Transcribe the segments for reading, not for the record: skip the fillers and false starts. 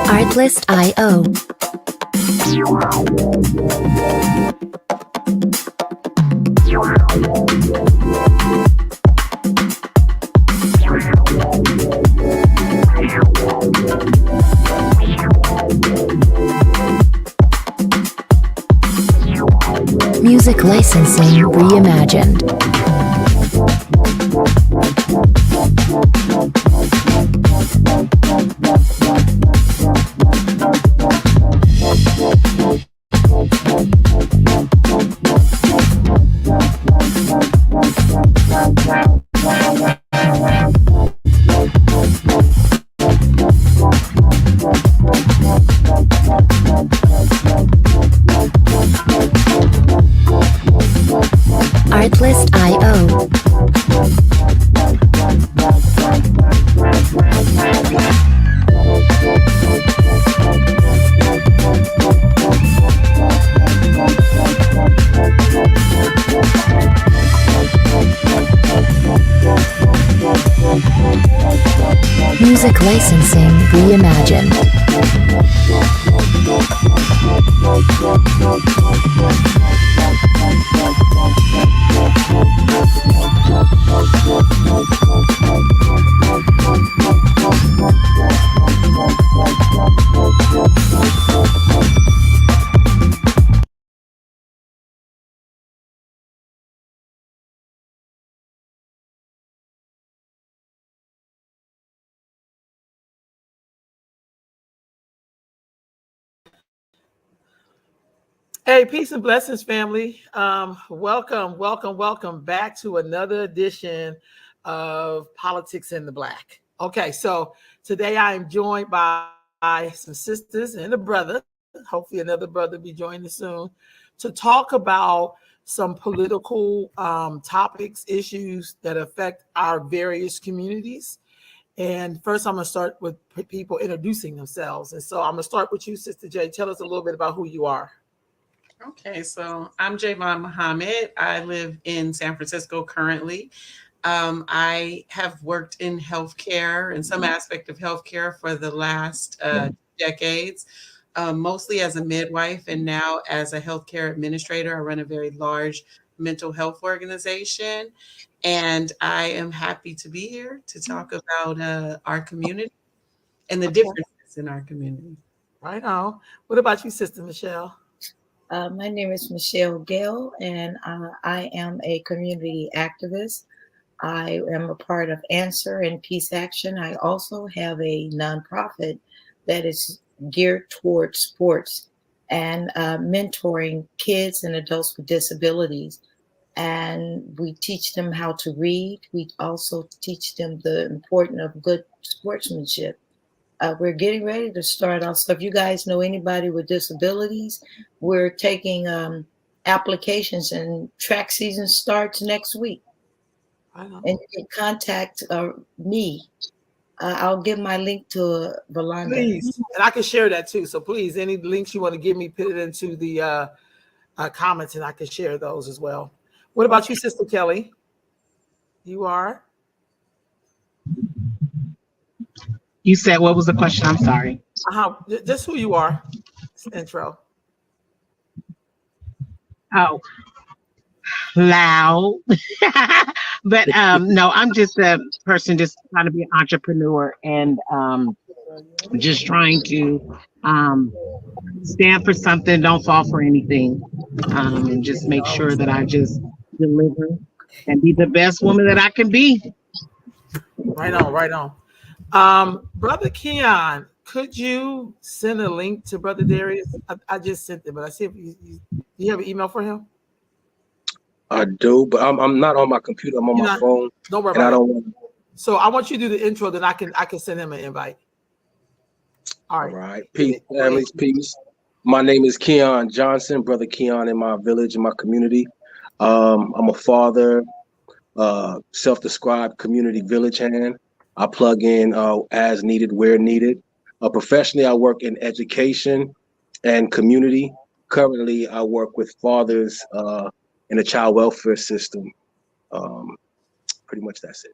Artlist.io. Music licensing reimagined. Artlist.io. Music licensing reimagined. Hey, peace and blessings, family. Welcome back to another edition of Politics in the Black. Okay, so today I am joined by some sisters and a brother. Hopefully another brother be joining soon to talk about some political topics, issues that affect our various communities. And first, I'm going to start with people introducing themselves. And so I'm going to start with you, Sister J. Tell us a little bit about who you are. Okay, so I'm Javon Muhammad. I live in San Francisco currently. I have worked in healthcare and some aspect of healthcare for the last decades, mostly as a midwife and now as a healthcare administrator. I run a very large mental health organization, and I am happy to be here to talk about our community and the differences in our community. Right on. What about you, Sister Michelle? My name is Michelle Gale, and I am a community activist. I am a part of Answer and Peace Action. I also have a nonprofit that is geared towards sports and mentoring kids and adults with disabilities. And we teach them how to read. We also teach them the importance of good sportsmanship. We're getting ready to start off. So if you guys know anybody with disabilities, we're taking applications, and track season starts next week. And you can contact me. I'll give my link to Valanda. Please, and I can share that too. So please, any links you want to give me, put it into the comments, and I can share those as well. What about you, Sister Kelly? You are? You said, what was the question? I'm sorry. Just who you are. Intro. Oh, loud. But no, I'm just a person just trying to be an entrepreneur and just trying to stand for something, don't fall for anything, and just make sure that I just deliver and be the best woman that I can be. Right on. Brother Keon, could you send a link to Brother Darius? I just sent it, but I see if you have an email for him. I do, but I'm not on my computer. I'm on my phone. Don't worry about it. So I want you to do the intro, then I can send him an invite. All right. Peace, families. Peace. My name is Keon Johnson, Brother Keon in my village, in my community. I'm a father, self-described community village hand. I plug in as needed, where needed. Professionally, I work in education and community. Currently, I work with fathers and the child welfare system. Pretty much that's it.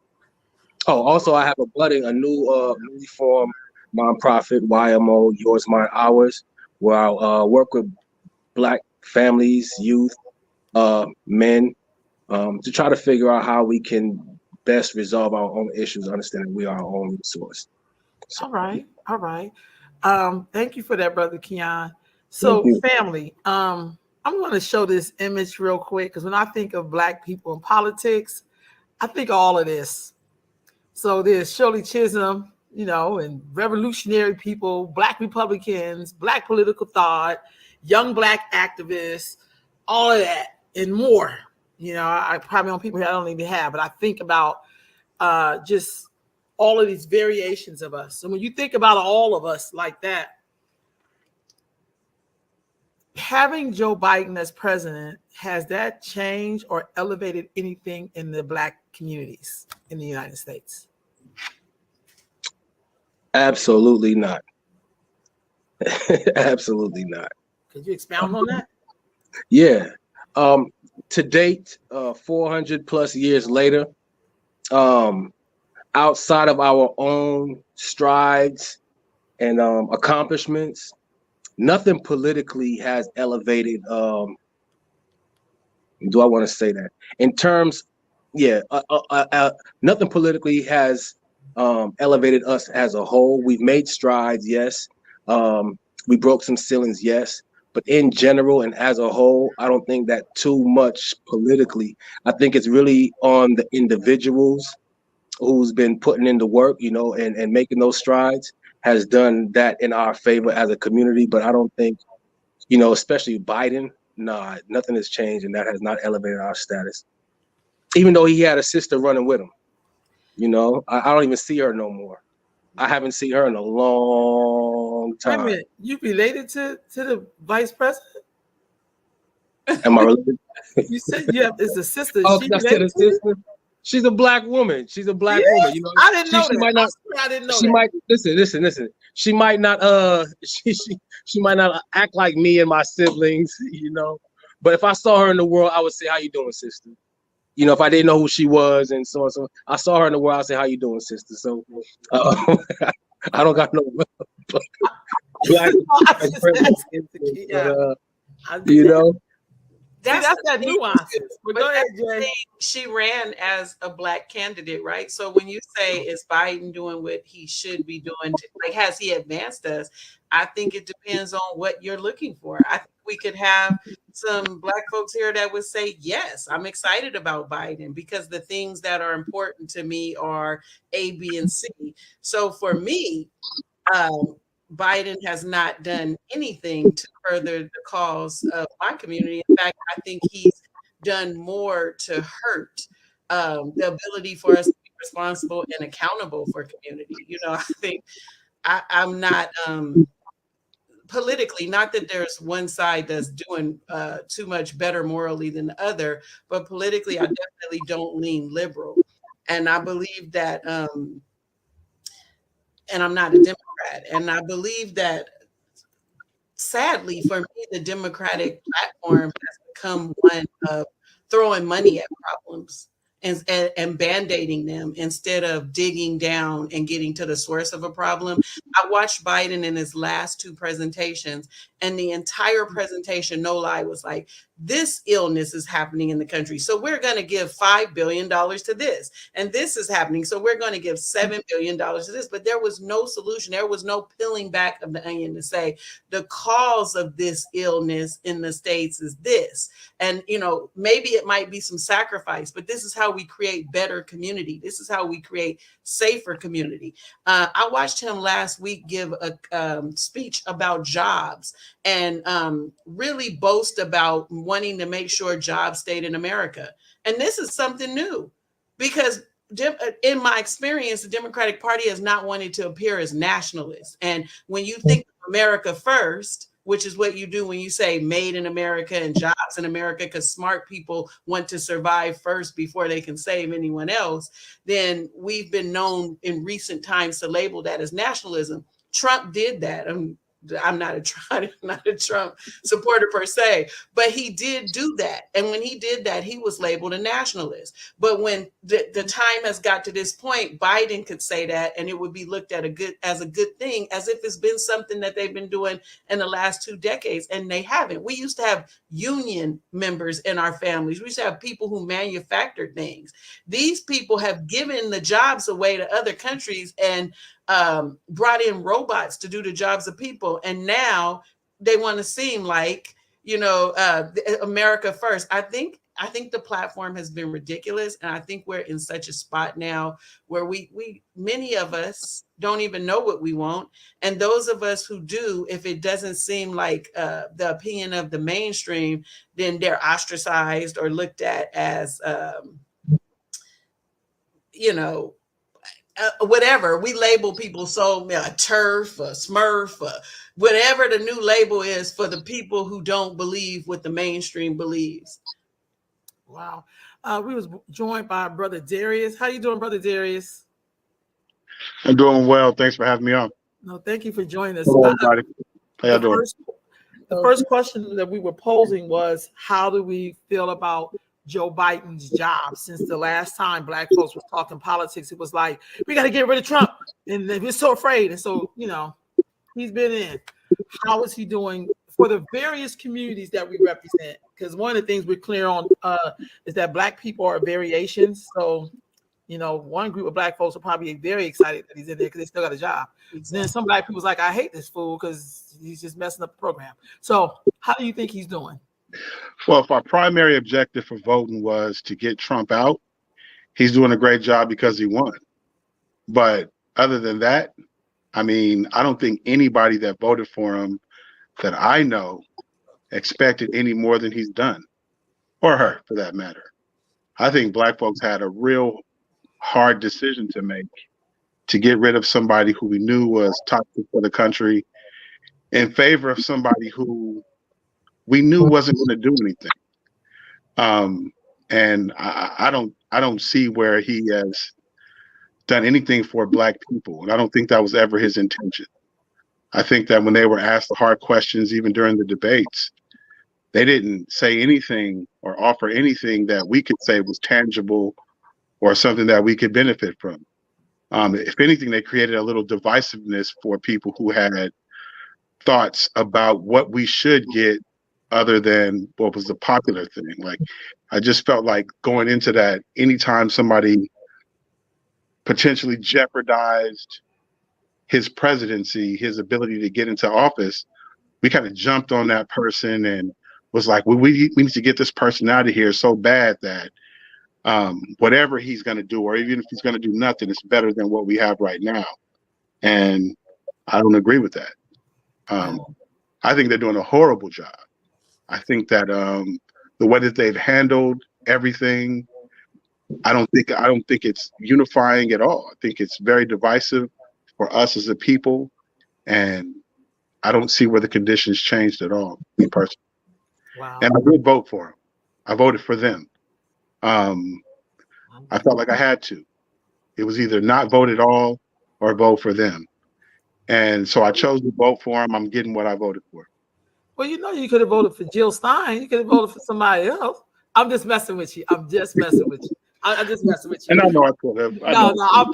Oh, also I have a newly formed nonprofit, YMO, Yours, Mine, Ours, where I work with Black families, youth, men, to try to figure out how we can best resolve our own issues, understanding we are our own resource. So, All right. All right. Thank you for that, Brother Keon. thank So, you. family, I'm going to show this image real quick because when I think of Black people in politics, I think of all of this. So there's Shirley Chisholm, and revolutionary people, Black Republicans, Black political thought, young Black activists, all of that and more. I probably on people I don't even have, but I think about just all of these variations of us. So when you think about all of us like that, having Joe Biden as president, has that changed or elevated anything in the Black communities in the United States? Absolutely not. Absolutely not. Could you expound on that? Yeah. To date, 400 plus years later, outside of our own strides and accomplishments, nothing politically has elevated. Do I want to say that? In terms, nothing politically has elevated us as a whole. We've made strides, yes. We broke some ceilings, yes. But in general and as a whole, I don't think that too much politically. I think it's really on the individuals who's been putting in the work, and making those strides has done that in our favor as a community. But I don't think, especially Biden, nothing has changed, and that has not elevated our status. Even though he had a sister running with him, I don't even see her no more. I haven't seen her in a long time. Wait a minute, you related to the vice president? Am I related? You said it's a sister. Oh, She I said a related to you? sister. She's a Black woman. She's a Black Yes? woman. I didn't know she that. might not. I didn't know She that. might listen. She might not. She might not act like me and my siblings. But if I saw her in the world, I would say, "How you doing, sister?" If I didn't know who she was and so on, so I saw her in the world, I'd say, "How you doing, sister?" So I don't got no Black That's that nuance. But go ahead, Jay. She ran as a Black candidate, right? So when you say, is Biden doing what he should be doing? Has he advanced us? I think it depends on what you're looking for. I think we could have some Black folks here that would say, yes, I'm excited about Biden because the things that are important to me are A, B, and C. So for me, Biden has not done anything to further the cause of my community. In fact, I think he's done more to hurt the ability for us to be responsible and accountable for community. I think I'm not politically, not that there's one side that's doing too much better morally than the other, but politically, I definitely don't lean liberal. And I believe that, and I'm not a Democrat, and I believe that sadly for me, the Democratic platform has become one of throwing money at problems and band-aiding them instead of digging down and getting to the source of a problem. I watched Biden in his last two presentations, and the entire presentation, no lie, was like, this illness is happening in the country, so we're going to give $5 billion to this. And this is happening, so we're going to give $7 billion to this. But there was no solution. There was no peeling back of the onion to say the cause of this illness in the States is this. And, maybe it might be some sacrifice, but this is how we create better community. This is how we create safer community. I watched him last week give a speech about jobs and really boast about wanting to make sure jobs stayed in America. And this is something new because in my experience, the Democratic Party has not wanted to appear as nationalist. And when you think of America first, which is what you do when you say made in America and jobs in America, because smart people want to survive first before they can save anyone else, then we've been known in recent times to label that as nationalism. Trump did that. I'm not a Trump supporter per se, but he did do that. And when he did that, he was labeled a nationalist. But when the time has got to this point, Biden could say that and it would be looked at as a good thing, as if it's been something that they've been doing in the last 2 decades, and they haven't. We used to have union members in our families. We used to have people who manufactured things. These people have given the jobs away to other countries and brought in robots to do the jobs of people. And now they want to seem like, America first. I think the platform has been ridiculous. And I think we're in such a spot now where we many of us don't even know what we want. And those of us who do, if it doesn't seem like the opinion of the mainstream, then they're ostracized or looked at as, whatever. We label people so a turf, a smurf, whatever the new label is for the people who don't believe what the mainstream believes. Wow. We was joined by Brother Darius. How you doing, Brother Darius? I'm doing well. Thanks for having me on. No, thank you for joining us. Hello, everybody. How y'all doing? The first question that we were posing was, how do we feel about Joe Biden's job? Since the last time Black folks was talking politics, it was like, we got to get rid of Trump. And we're so afraid. And so, he's been in. How is he doing for the various communities that we represent? Because one of the things we're clear on is that Black people are variations. So, one group of Black folks are probably very excited that he's in there because they still got a job. Exactly. Then some Black people's like, I hate this fool because he's just messing up the program. So how do you think he's doing? Well, if our primary objective for voting was to get Trump out, he's doing a great job because he won. But other than that, I mean, I don't think anybody that voted for him that I know expected any more than he's done, or her for that matter. I think Black folks had a real hard decision to make to get rid of somebody who we knew was toxic for the country in favor of somebody who we knew wasn't going to do anything. And I don't see where he has done anything for Black people. And I don't think that was ever his intention. I think that when they were asked the hard questions, even during the debates, they didn't say anything or offer anything that we could say was tangible or something that we could benefit from. If anything, they created a little divisiveness for people who had thoughts about what we should get other than what was the popular thing. Like, I just felt like going into that, anytime somebody potentially jeopardized his presidency, his ability to get into office, we kind of jumped on that person and was like, well, we need to get this person out of here so bad that whatever he's going to do, or even if he's going to do nothing, it's better than what we have right now. And I don't agree with that. I think they're doing a horrible job. I think that the way that they've handled everything, I don't think it's unifying at all. I think it's very divisive for us as a people, and I don't see where the conditions changed at all, me personally. Wow. And I did vote for him. I voted for them. I felt like I had to. It was either not vote at all or vote for them. And so I chose to vote for him. I'm getting what I voted for. Well, you could have voted for Jill Stein. You could have voted for somebody else. I'm just messing with you. I'm just messing with you. I'm just messing with you. And I know I could have.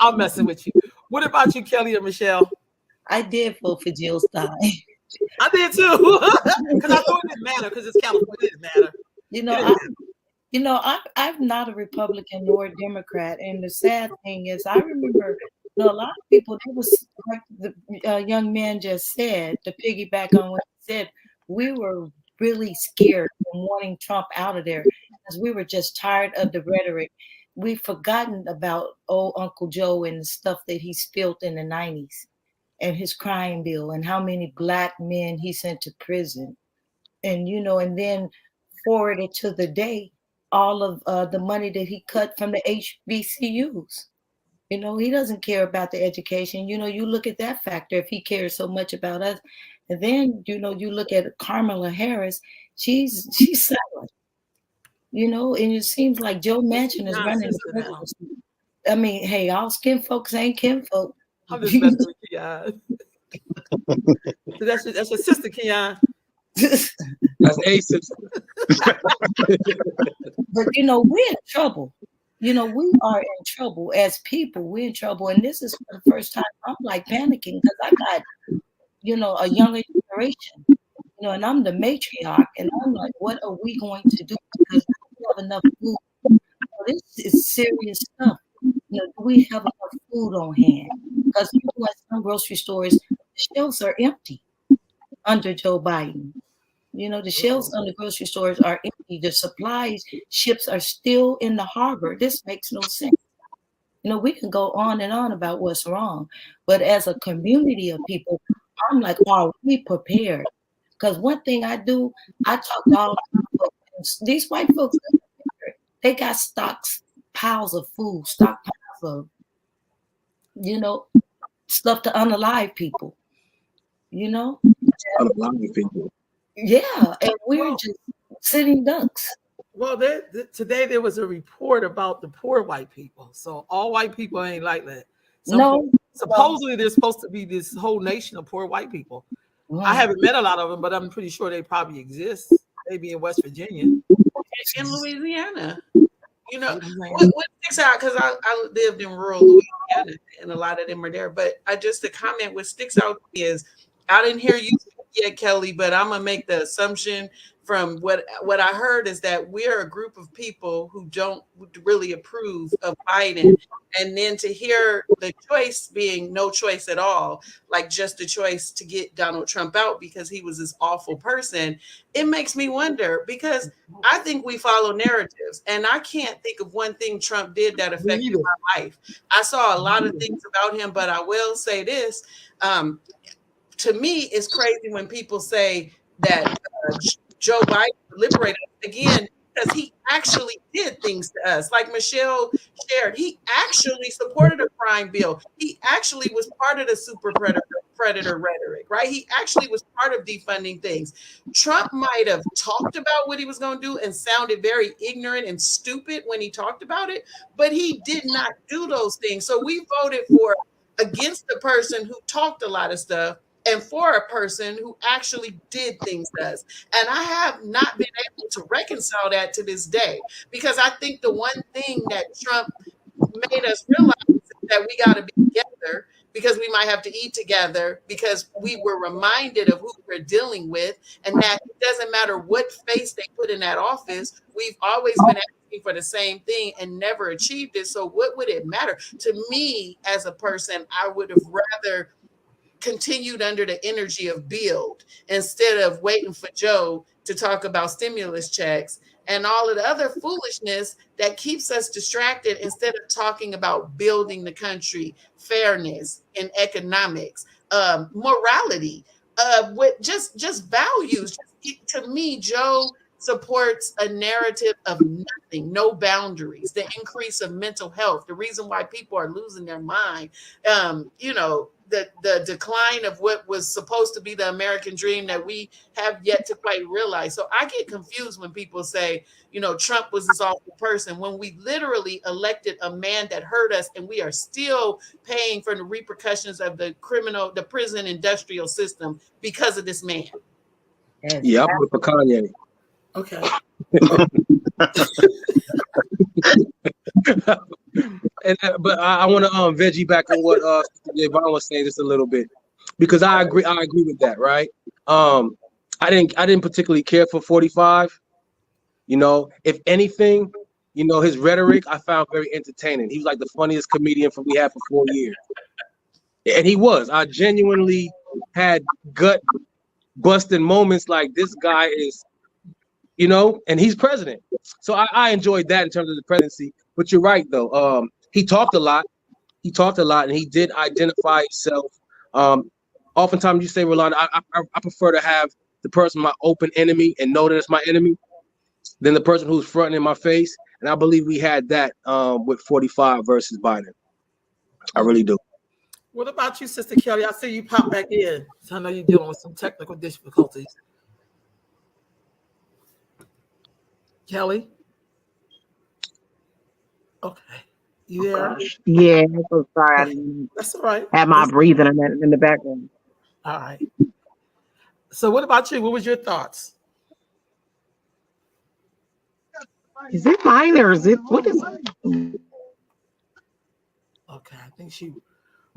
I'm messing with you. What about you, Kelly or Michelle? I did vote for Jill Stein. I did too. Because I thought it didn't matter because it's California. It didn't matter. I'm not a Republican nor a Democrat. And the sad thing is, I remember a lot of people, it was like the young man just said, to piggyback on what he said, we were really scared from wanting Trump out of there because we were just tired of the rhetoric. We've forgotten about old Uncle Joe and the stuff that he spilled in the 90s and his crime bill and how many Black men he sent to prison. And, and then forwarded to the day, all of the money that he cut from the HBCUs. He doesn't care about the education. You look at that factor if he cares so much about us. And then, you look at Kamala Harris, she's silent. And it seems like Joe Manchin is running the presidency. I mean, hey, all skin folks ain't kin folk. I'm just messing with you guys. So that's your sister, Keon. That's Aces. But we're in trouble. We are in trouble as people. We're in trouble, and this is for the first time I'm like panicking because I got a younger generation. And I'm the matriarch, and I'm like, what are we going to do? Because we don't have enough food. This is serious stuff. Do we have enough food on hand? Because at some grocery stores, the shelves are empty under Joe Biden. The shelves on the grocery stores are empty. The supplies ships are still in the harbor. This makes no sense. We can go on and on about what's wrong, but as a community of people, I'm like, are we prepared? Because one thing I do, I talk to all these white folks. They got piles of food, stockpiles of, stuff to unalive people. Unalive people. Yeah, and we're just sitting ducks. Well, today there was a report about the poor white people. So all white people ain't like that. Supposedly there's supposed to be this whole nation of poor white people. I haven't met a lot of them, but I'm pretty sure they probably exist. Maybe in West Virginia, in Louisiana. What sticks out, because I lived in rural Louisiana, and a lot of them are there. But the comment what sticks out to me is, I didn't hear you yet, Kelly, but I'm gonna make the assumption from what I heard is that we're a group of people who don't really approve of Biden, and then to hear the choice being no choice at all, like just a choice to get Donald Trump out because he was this awful person, it makes me wonder, because I think we follow narratives, and I can't think of one thing Trump did that affected my life. I saw a lot of things about him, but I will say this. To me, it's crazy when people say that Joe Biden liberated us again, because he actually did things to us. Like Michelle shared, he actually supported a crime bill. He actually was part of the super predator rhetoric, right? He actually was part of defunding things. Trump might have talked about what he was going to do and sounded very ignorant and stupid when he talked about it, but he did not do those things. So we voted against the person who talked a lot of stuff, and for a person who actually did things to us. And I have not been able to reconcile that to this day, because I think the one thing that Trump made us realize is that we got to be together, because we might have to eat together, because we were reminded of who we're dealing with, and that it doesn't matter what face they put in that office, we've always been asking for the same thing and never achieved it. So what would it matter? To me, as a person, I would have rather continued under the energy of build, instead of waiting for Joe to talk about stimulus checks and all of the other foolishness that keeps us distracted, instead of talking about building the country, fairness and economics, morality, with just values. To me, Joe supports a narrative of nothing, no boundaries, the increase of mental health, the reason why people are losing their mind, the decline of what was supposed to be the American dream that we have yet to quite realize. So I get confused when people say, Trump was this awful person, when we literally elected a man that hurt us, and we are still paying for the repercussions of the prison industrial system because of this man. Yeah, I voted for Kanye. Okay. But I want to veggie back on what Yvonne was saying just a little bit, because I agree with that, right? I didn't particularly care for 45. If anything, his rhetoric I found very entertaining. He was like the funniest comedian we had for 4 years, and he was. I genuinely had gut busting moments like, this guy is, and he's president. So I enjoyed that in terms of the presidency. But you're right, though. He talked a lot. And he did identify himself. Oftentimes you say, Rolanda, I prefer to have the person my open enemy and know that it's my enemy than the person who's fronting in my face. And I believe we had that with 45 versus Biden. I really do. What about you, Sister Kelly? I see you pop back in. So I know you're dealing with some technical difficulties. Kelly? Okay. You there? Yeah, I'm so sorry. That's all right. I had my breathing in the background. All right. So what about you? What was your thoughts? Is it mine or is it what is it? Okay, I think she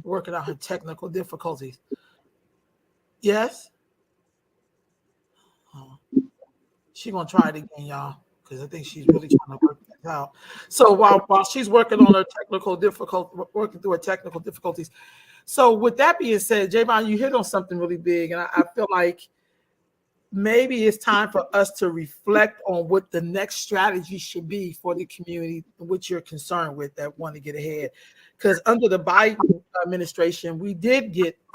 working out her technical difficulties. Yes. Oh, she gonna try it again, y'all, because I think she's really trying to work this out. So while she's working on her technical difficult, working through her technical difficulties. So with that being said, Javon, you hit on something really big, and I feel like maybe it's time for us to reflect on what the next strategy should be for the community, which you're concerned with that want to get ahead. Because under the Biden administration,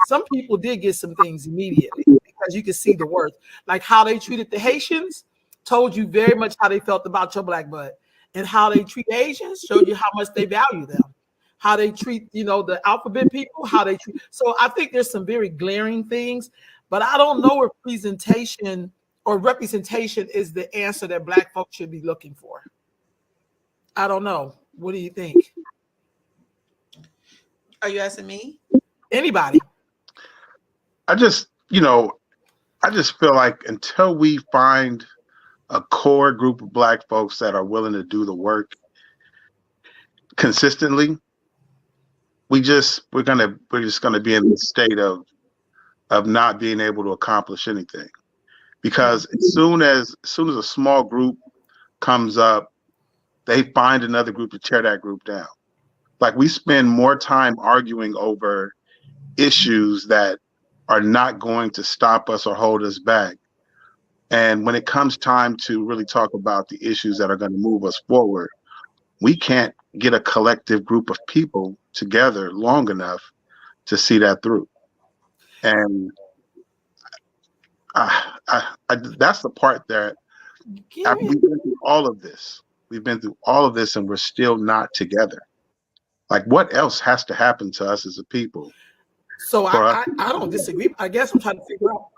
some people did get some things immediately because you could see the worth, like how they treated the Haitians, told you very much how they felt about your black blood, and how they treat Asians showed you how much they value them. How they treat, the alphabet people, how they treat. So I think there's some very glaring things. But I don't know if presentation or representation is the answer that Black folks should be looking for. I don't know. What do you think? Are you asking me? Anybody? I just feel like until we find a core group of Black folks that are willing to do the work consistently, we're just gonna be in this state of not being able to accomplish anything. Because as soon as a small group comes up, they find another group to tear that group down. Like, we spend more time arguing over issues that are not going to stop us or hold us back. And when it comes time to really talk about the issues that are going to move us forward, we can't get a collective group of people together long enough to see that through. And that's the part that we've been through all of this. We've been through all of this and we're still not together. Like, what else has to happen to us as a people? So I don't disagree. I guess I'm trying to figure out.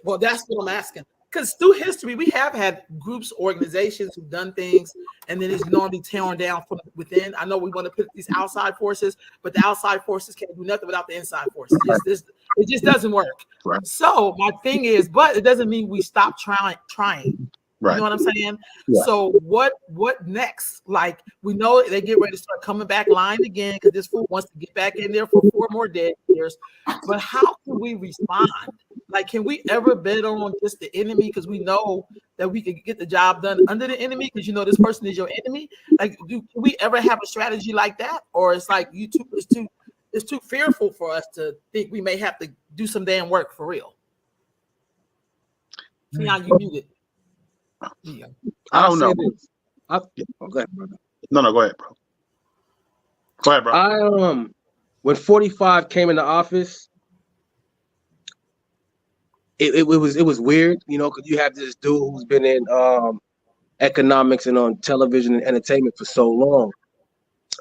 Well, that's what I'm asking. Because through history, we have had groups, organizations who've done things, and then it's normally torn down from within. I know we want to put these outside forces, but the outside forces can't do nothing without the inside forces. It just doesn't work. Right. So my thing is, but it doesn't mean we stop trying. Right. You know what I'm saying? Yeah. So what next? Like, we know they get ready to start coming back lying again because this fool wants to get back in there for 4 more dead years. But how can we respond? Like, can we ever bet on just the enemy because we know that we can get the job done under the enemy because this person is your enemy? Like, can we ever have a strategy like that? Or it's like it's too fearful for us to think we may have to do some damn work for real. Keon, you muted. Yeah. I don't know. Go ahead, brother. No, go ahead, bro. Go ahead, bro. When 45 came into office, it was weird, because you have this dude who's been in economics and on television and entertainment for so long.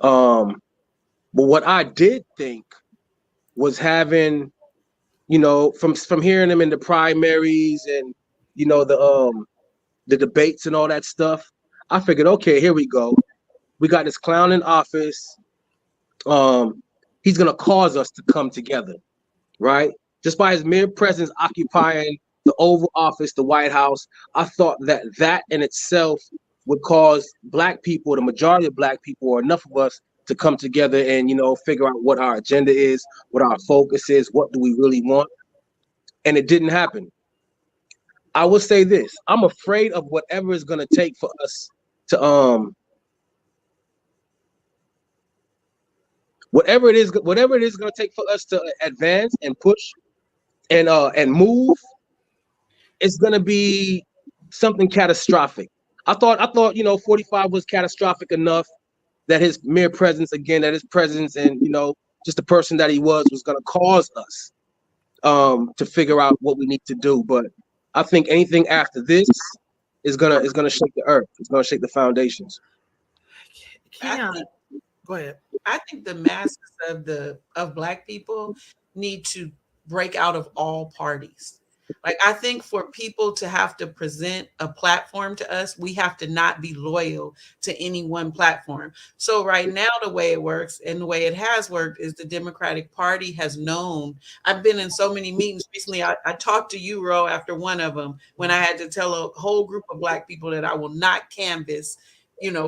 But what I did think was having, from hearing him in the primaries and the debates and all that stuff, I figured, okay, here we go. We got this clown in office. He's gonna cause us to come together, right? Just by his mere presence occupying the Oval Office, the White House, I thought that in itself would cause Black people, the majority of Black people, or enough of us, to come together and figure out what our agenda is, what our focus is, what do we really want. And it didn't happen. I will say this: I'm afraid of whatever is going to take for us to whatever it is going to take for us to advance and push and move. It's going to be something catastrophic. I thought 45 was catastrophic enough that his mere presence and just the person that he was going to cause us to figure out what we need to do. But I think anything after this is gonna shake the earth. It's gonna shake the foundations. Go ahead. I think the masses of Black people need to break out of all parties. Like, I think for people to have to present a platform to us, we have to not be loyal to any one platform. So right now, the way it works and the way it has worked is the Democratic Party has known. I've been in so many meetings recently. I talked to you, Ro, after one of them when I had to tell a whole group of Black people that I will not canvass,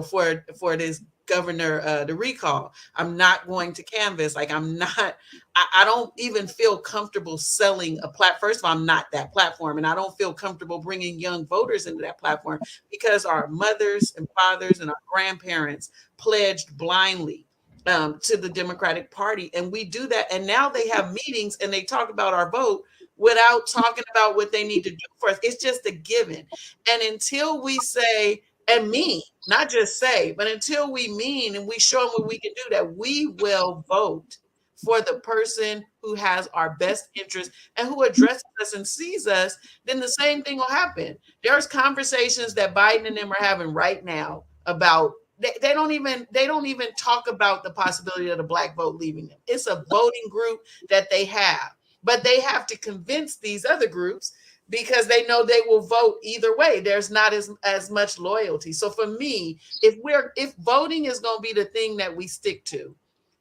for this governor, the recall. I'm not going to canvass. Like, I'm not. I don't even feel comfortable selling a First of all, I'm not that platform, and I don't feel comfortable bringing young voters into that platform because our mothers and fathers and our grandparents pledged blindly to the Democratic Party, and we do that. And now they have meetings and they talk about our vote without talking about what they need to do for us. It's just a given. And until we say and mean, not just say, but until we mean and we show them what we can do, that we will vote for the person who has our best interest and who addresses us and sees us, then the same thing will happen. There's conversations that Biden and them are having right now about they don't even talk about the possibility of the Black vote leaving them. It's a voting group that they have, but they have to convince these other groups because they know they will vote either way. There's not as much loyalty. So for me, if voting is going to be the thing that we stick to,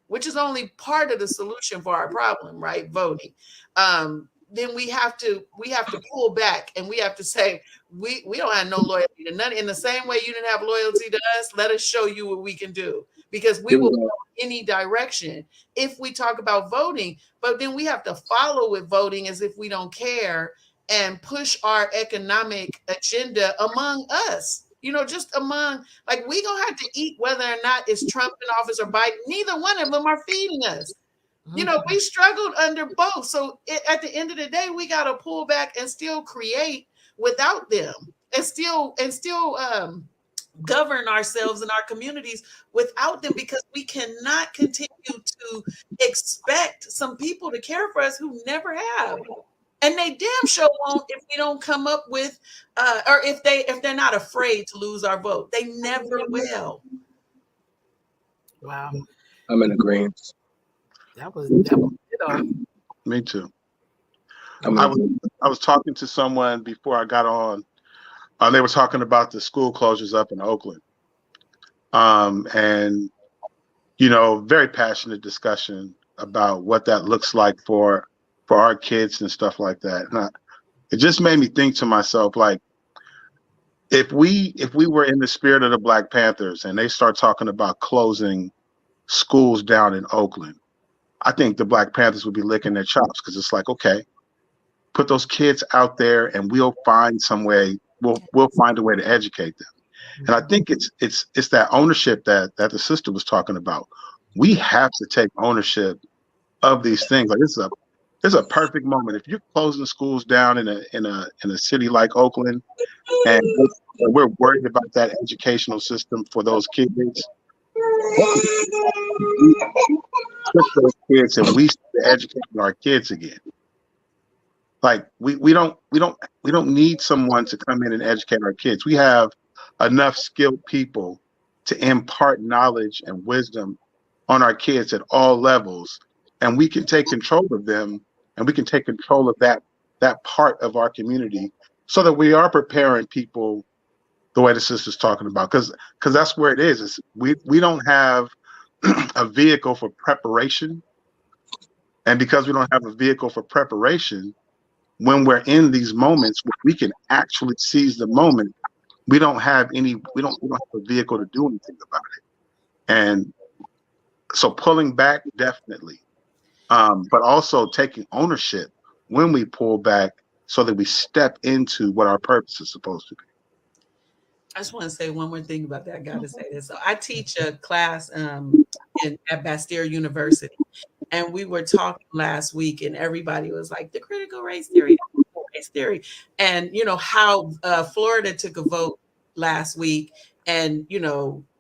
which is only part of the solution for our problem, right? Voting. Then we have to pull back and we have to say, we don't have no loyalty to none. In the same way you didn't have loyalty to us, let us show you what we can do, because we will go any direction if we talk about voting. But then we have to follow with voting as if we don't care and push our economic agenda among us. Just among, like, we gonna have to eat whether or not it's Trump in office or Biden. Neither one of them are feeding us. We struggled under both. So at the end of the day, we got to pull back and still create without them, and still govern ourselves and our communities without them, because we cannot continue to expect some people to care for us who never have. And they damn sure won't if we don't come up with, or if they're not afraid to lose our vote. They never will. Wow. I'm in agreement. That was Me too. I'm I was talking to someone before I got on. They were talking about the school closures up in Oakland. And, very passionate discussion about what that looks like for our kids and stuff like that. And it just made me think to myself, like, if we were in the spirit of the Black Panthers and they start talking about closing schools down in Oakland, I think the Black Panthers would be licking their chops, because it's like, okay, put those kids out there and we'll find some way. We'll find a way to educate them. And I think it's that ownership that the sister was talking about. We have to take ownership of these things. Like, this is a perfect moment. If you're closing schools down in a city like Oakland, and we're worried about that educational system for those kids, push those kids and we should educate our kids again. Like, we don't need someone to come in and educate our kids. We have enough skilled people to impart knowledge and wisdom on our kids at all levels, and we can take control of them, and we can take control of that part of our community, so that we are preparing people the way the sister's talking about, because that's where it is we don't have a vehicle for preparation. And because we don't have a vehicle for preparation, when we're in these moments where we can actually seize the moment, we don't have a vehicle to do anything about it. And so pulling back, definitely, but also taking ownership when we pull back, so that we step into what our purpose is supposed to be. I just want to say one more thing about that. I got to say this. So I teach a class at Bastyr University, and we were talking last week, and everybody was like, the critical race theory, and how Florida took a vote last week, and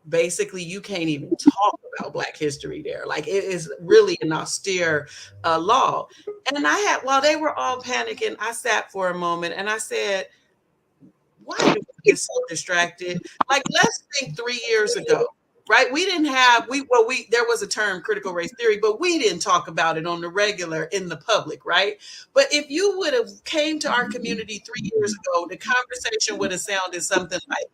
basically you can't even talk about Black history there. Like, it is really an austere law. And while they were all panicking, I sat for a moment and I said, why do we get so distracted? Like, let's think 3 years ago. right? We didn't have, there was a term critical race theory, but we didn't talk about it on the regular in the public, right? But if you would have came to our community 3 years ago, the conversation would have sounded something like,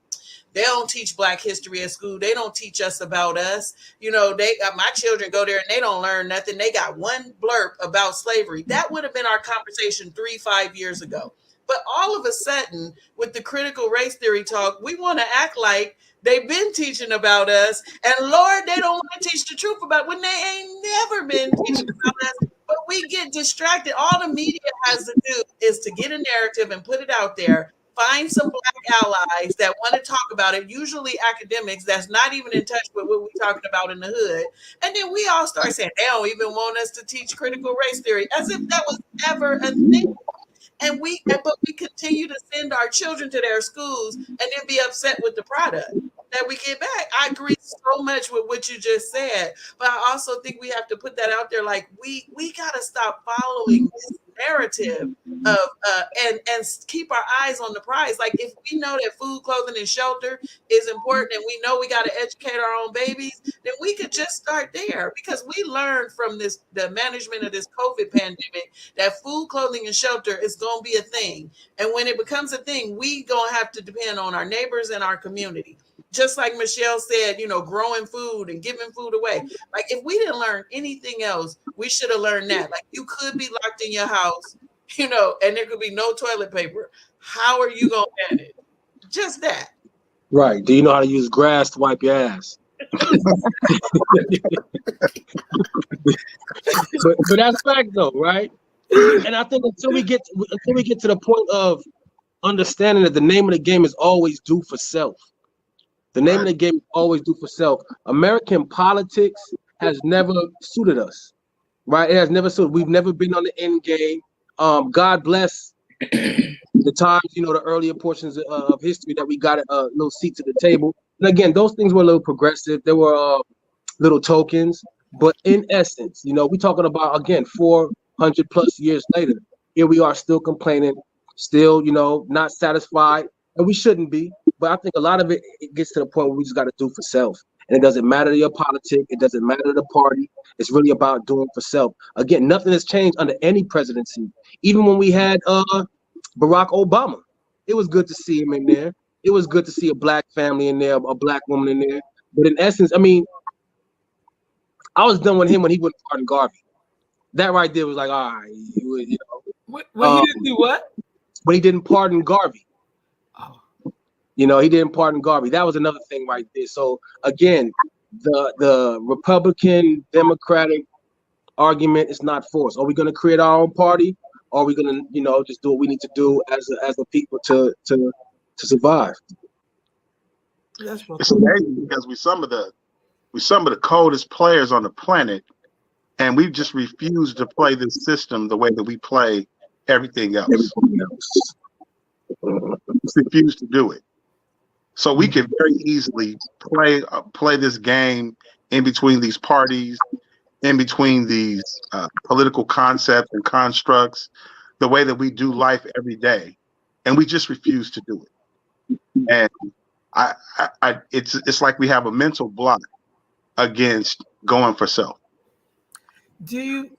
they don't teach Black history at school. They don't teach us about us. You know, my children go there and they don't learn nothing. They got one blurb about slavery. That would have been our conversation 5 years ago. But all of a sudden, with the critical race theory talk, we want to act like they've been teaching about us. And Lord, they don't want to teach the truth about when they ain't never been teaching about us. But we get distracted. All the media has to do is to get a narrative and put it out there. Find some Black allies that want to talk about it, usually academics that's not even in touch with what we're talking about in the hood. And then we all start saying, they don't even want us to teach critical race theory, as if that was ever a thing. But we continue to send our children to their schools and then be upset with the product that we get back. I agree so much with what you just said, but I also think we have to put that out there. Like we got to stop following this narrative of and keep our eyes on the prize. Like if we know that food, clothing, and shelter is important, and we know we got to educate our own babies, then we could just start there, because we learned from the management of this COVID pandemic that food, clothing, and shelter is going to be a thing. And when it becomes a thing, we going to have to depend on our neighbors and our community. Just like Michelle said, you know, growing food and giving food away. Like if we didn't learn anything else, we should have learned that. Like you could be locked in your house, you know, and there could be no toilet paper. How are you going to manage? Just that. Right. Do you know how to use grass to wipe your ass? but that's fact though, right? And I think until we get to the point of understanding that the name of the game is always do for self. The name of the game is always do for self. American politics has never suited us, right? It has never suited. We've never been on the end game. God bless the times, you know, the earlier portions of history that we got a little seats at the table. And again, those things were a little progressive. There were little tokens, but in essence, you know, we're talking about, again, 400 plus years later, here we are still complaining, still, you know, not satisfied, and we shouldn't be. But I think a lot of it gets to the point where we just got to do for self. And it doesn't matter to your politics. It doesn't matter to the party. It's really about doing for self. Again, nothing has changed under any presidency. Even when we had Barack Obama, it was good to see him in there. It was good to see a Black family in there, a Black woman in there. But in essence, I mean, I was done with him when he wouldn't pardon Garvey. That right there was like, all right, you know. When he didn't do what? When he didn't pardon Garvey. Oh. You know, he didn't pardon Garvey. That was another thing right there. So again, the Republican Democratic argument is not forced. Are we going to create our own party? Or are we going to, you know, just do what we need to do as a people to survive? It's amazing because we some of the coldest players on the planet, and we just refuse to play this system the way that we play everything else. We refuse to do it. So we can very easily play this game in between these parties, in between these political concepts and constructs, the way that we do life every day, and we just refuse to do it. And it's like we have a mental block against going for self. Do you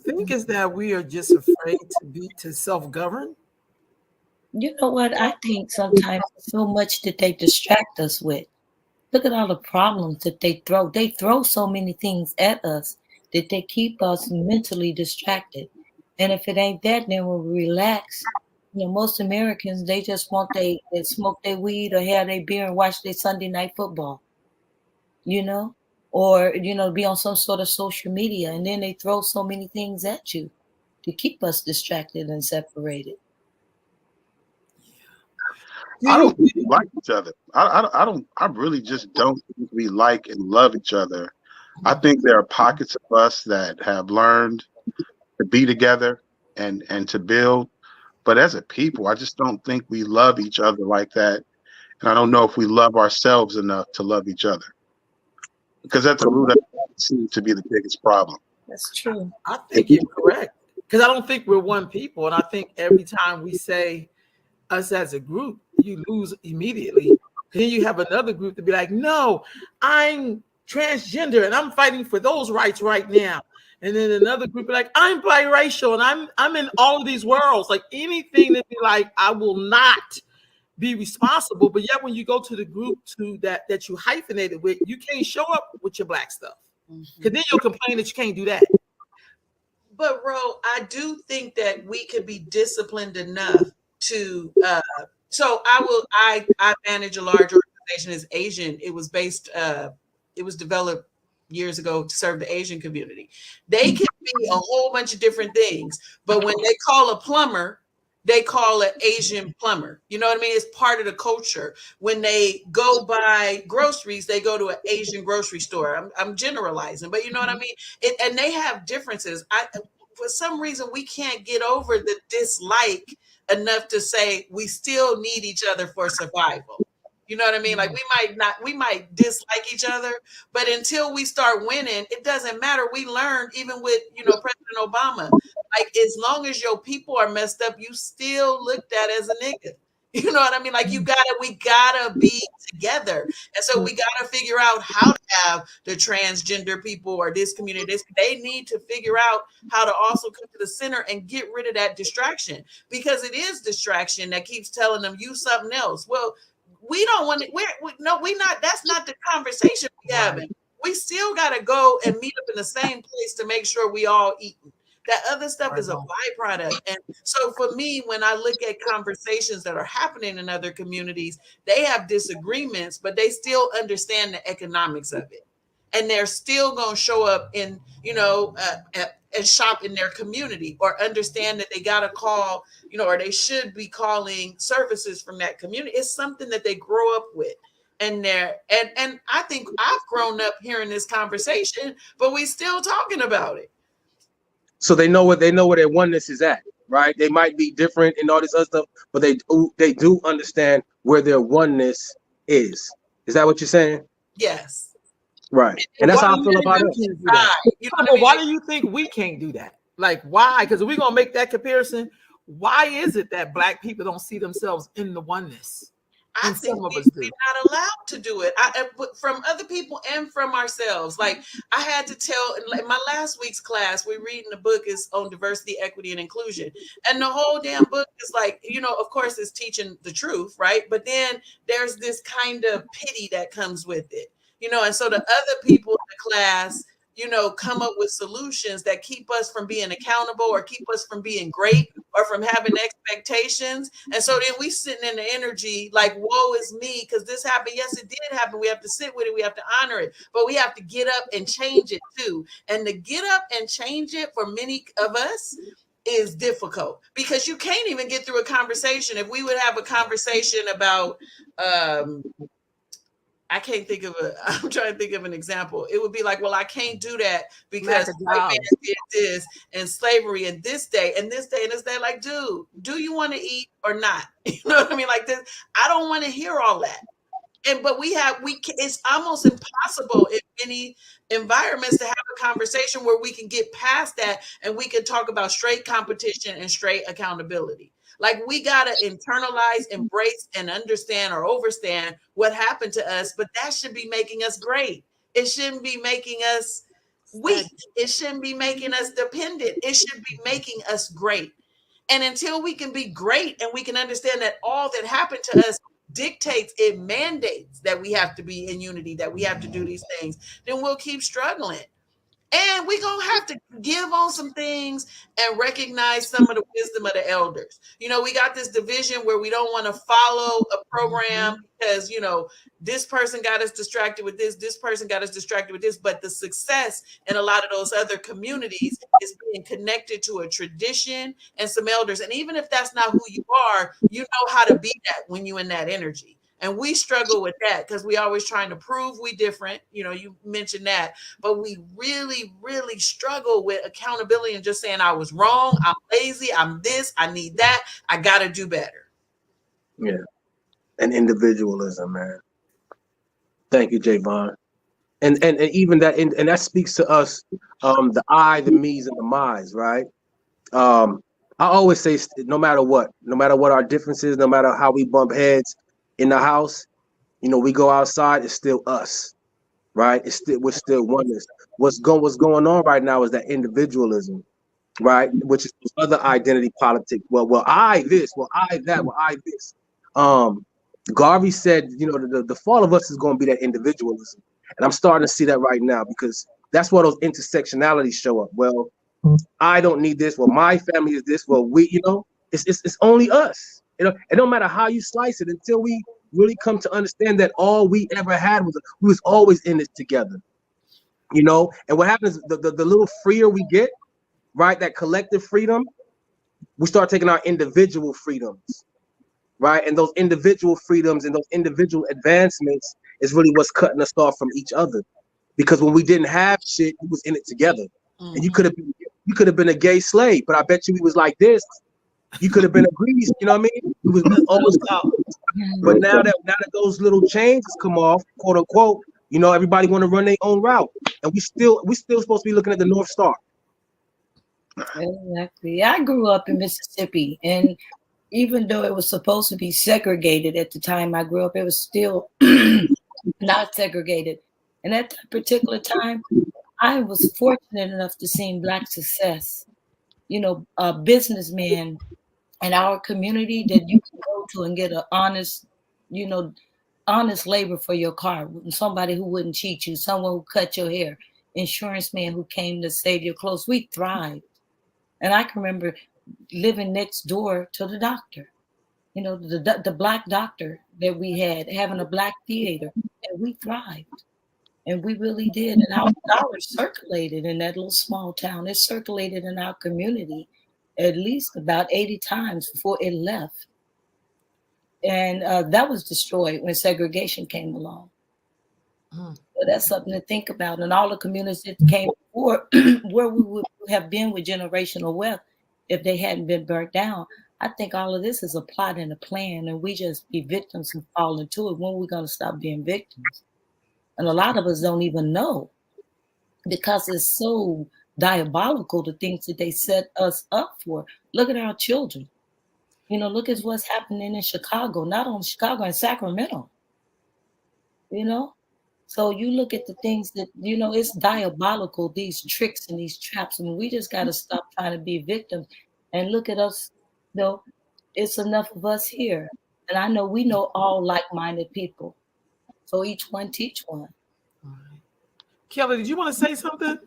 think is that we are just afraid to self-govern? You know what? I think sometimes so much that they distract us with. Look at all the problems that they throw. They throw so many things at us that they keep us mentally distracted. And if it ain't that, then we'll relax. You know, most Americans, they just want they smoke their weed or have their beer and watch their Sunday night football, you know, or, you know, be on some sort of social media. And then they throw so many things at you to keep us distracted and separated. I don't think we like each other. I really just don't think we like and love each other. I think there are pockets of us that have learned to be together and to build. But as a people, I just don't think we love each other like that. And I don't know if we love ourselves enough to love each other. Because that's a root of it seems to be the biggest problem. That's true. I think you're correct. Because I don't think we're one people. And I think every time we say us as a group, you lose immediately. Then you have another group to be like, no, I'm transgender and I'm fighting for those rights right now. And then another group be like, I'm biracial and I'm in all of these worlds. Like anything that be like, I will not be responsible. But yet when you go to the group that you hyphenated with, you can't show up with your black stuff. Because then you'll complain that you can't do that. But Ro, I do think that we could be disciplined enough to so I manage a large organization as Asian. It was developed years ago to serve the Asian community. They can be a whole bunch of different things, but when they call a plumber, they call an Asian plumber. You know what I mean? It's part of the culture. When they go buy groceries, they go to an Asian grocery store. I'm generalizing, but you know what I mean? And they have differences. For some reason, we can't get over the dislike enough to say we still need each other for survival. You know what I mean? Like we might dislike each other, but until we start winning, it doesn't matter. We learned even with, President Obama, like as long as your people are messed up, you still looked at as a nigga. You know what I mean? Like we gotta be together. And so we gotta figure out how to have the transgender people or this community, they need to figure out how to also come to the center and get rid of that distraction, because it is distraction that keeps telling them you something else. Well, we don't want it. We're not. That's not the conversation we're having. We still got to go and meet up in the same place to make sure we all eating. That other stuff is a byproduct. And so for me, when I look at conversations that are happening in other communities, they have disagreements, but they still understand the economics of it. And they're still going to show up in, and shop in their community, or understand that they got to call, or they should be calling services from that community. It's something that they grow up with. And I think I've grown up hearing this conversation, but we still talking about it. So they know where their oneness is at, right? They might be different and all this other stuff, but they do understand where their oneness is. Is that what you're saying? Yes. Right. And that's how I feel about it. But why do you think we can't do that? Like, why? Because we're going to make that comparison. Why is it that Black people don't see themselves in the oneness? I think we're not allowed to do it from other people and from ourselves. Like I had to tell, like my last week's class, we're reading the book is on diversity, equity, and inclusion. And the whole damn book is like, of course it's teaching the truth, right? But then there's this kind of pity that comes with it, and so the other people in the class, come up with solutions that keep us from being accountable or keep us from being great or from having expectations. And so then we sitting in the energy like, woe is me, because this happened. Yes, it did happen. We have to sit with it. We have to honor it, but we have to get up and change it too. And to get up and change it for many of us is difficult, because you can't even get through a conversation. If we would have a conversation about, I'm trying to think of an example. It would be like, well, I can't do that because white man did this and slavery and this day and this day and this day. Like, dude, do you want to eat or not? You know what I mean? Like this, I don't want to hear all that. But it's almost impossible in many environments to have a conversation where we can get past that and we can talk about straight competition and straight accountability. Like we got to internalize, embrace, and understand or overstand what happened to us, but that should be making us great. It shouldn't be making us weak. It shouldn't be making us dependent. It should be making us great. And until we can be great and we can understand that all that happened to us dictates, it mandates that we have to be in unity, that we have to do these things, then we'll keep struggling. And we're going to have to give on some things and recognize some of the wisdom of the elders. We got this division where we don't want to follow a program because, this person got us distracted with this person got us distracted with this. But the success in a lot of those other communities is being connected to a tradition and some elders. And even if that's not who you are, you know how to be that when you're in that energy. And we struggle with that because we always trying to prove we different. You mentioned that, but we really, really struggle with accountability and just saying I was wrong. I'm lazy. I'm this. I need that. I got to do better. Yeah. And individualism, man. Thank you, Javon. And even that, and that speaks to us, the I, the me's, and the my's, right? I always say, no matter what our differences, no matter how we bump heads in the house, You know, we go outside, it's still us, right? We're still oneness. What's going on right now is that individualism, right? Which is other identity politics. Well, I this, well, I that, well, I this. Garvey said, you know, the fall of us is going to be that individualism, and I'm starting to see that right now because that's where those intersectionalities show up. Well, I don't need this. Well, my family is this. Well, we, you know, it's only us. You know, it don't matter how you slice it until we really come to understand that all we ever had was we was always in this together. You know, and what happens, the little freer we get, right? That collective freedom, we start taking our individual freedoms, right? And those individual freedoms and those individual advancements is really what's cutting us off from each other. Because when we didn't have shit, we was in it together. And you could have been a gay slave, but I bet you we was like this. You could have been a grease, you know what I mean? We was always, but now that those little chains has come off, quote unquote, you know, everybody want to run their own route, and we still supposed to be looking at the North Star. Exactly. I grew up in Mississippi, and even though it was supposed to be segregated at the time I grew up, it was still not segregated. And at that particular time, I was fortunate enough to see Black success. You know, a businessman in our community that you can go to and get an honest, you know, honest labor for your car. Somebody who wouldn't cheat you, someone who cut your hair, insurance man who came to save your clothes. We thrived. And I can remember living next door to the doctor, you know, the Black doctor that we had, having a Black theater, and we thrived. And we really did. And our dollars circulated in that little small town. It circulated in our community at least about 80 times before it left. And that was destroyed when segregation came along. So that's something to think about. And all the communities that came before, where we would have been with generational wealth if they hadn't been burnt down. I think all of this is a plot and a plan, and we just be victims and fall into it. When are we going to stop being victims? And a lot of us don't even know because it's so diabolical, the things that they set us up for. Look at our children. You know, look at what's happening in Chicago, not only Chicago, and Sacramento. You know? So you look at the things that, you know, it's diabolical, these tricks and these traps. I mean, we just got to stop trying to be victims and look at us. You know, it's enough of us here. And I know we know all like-minded people. So each one teach one. All right. Kelly, did you want to say something?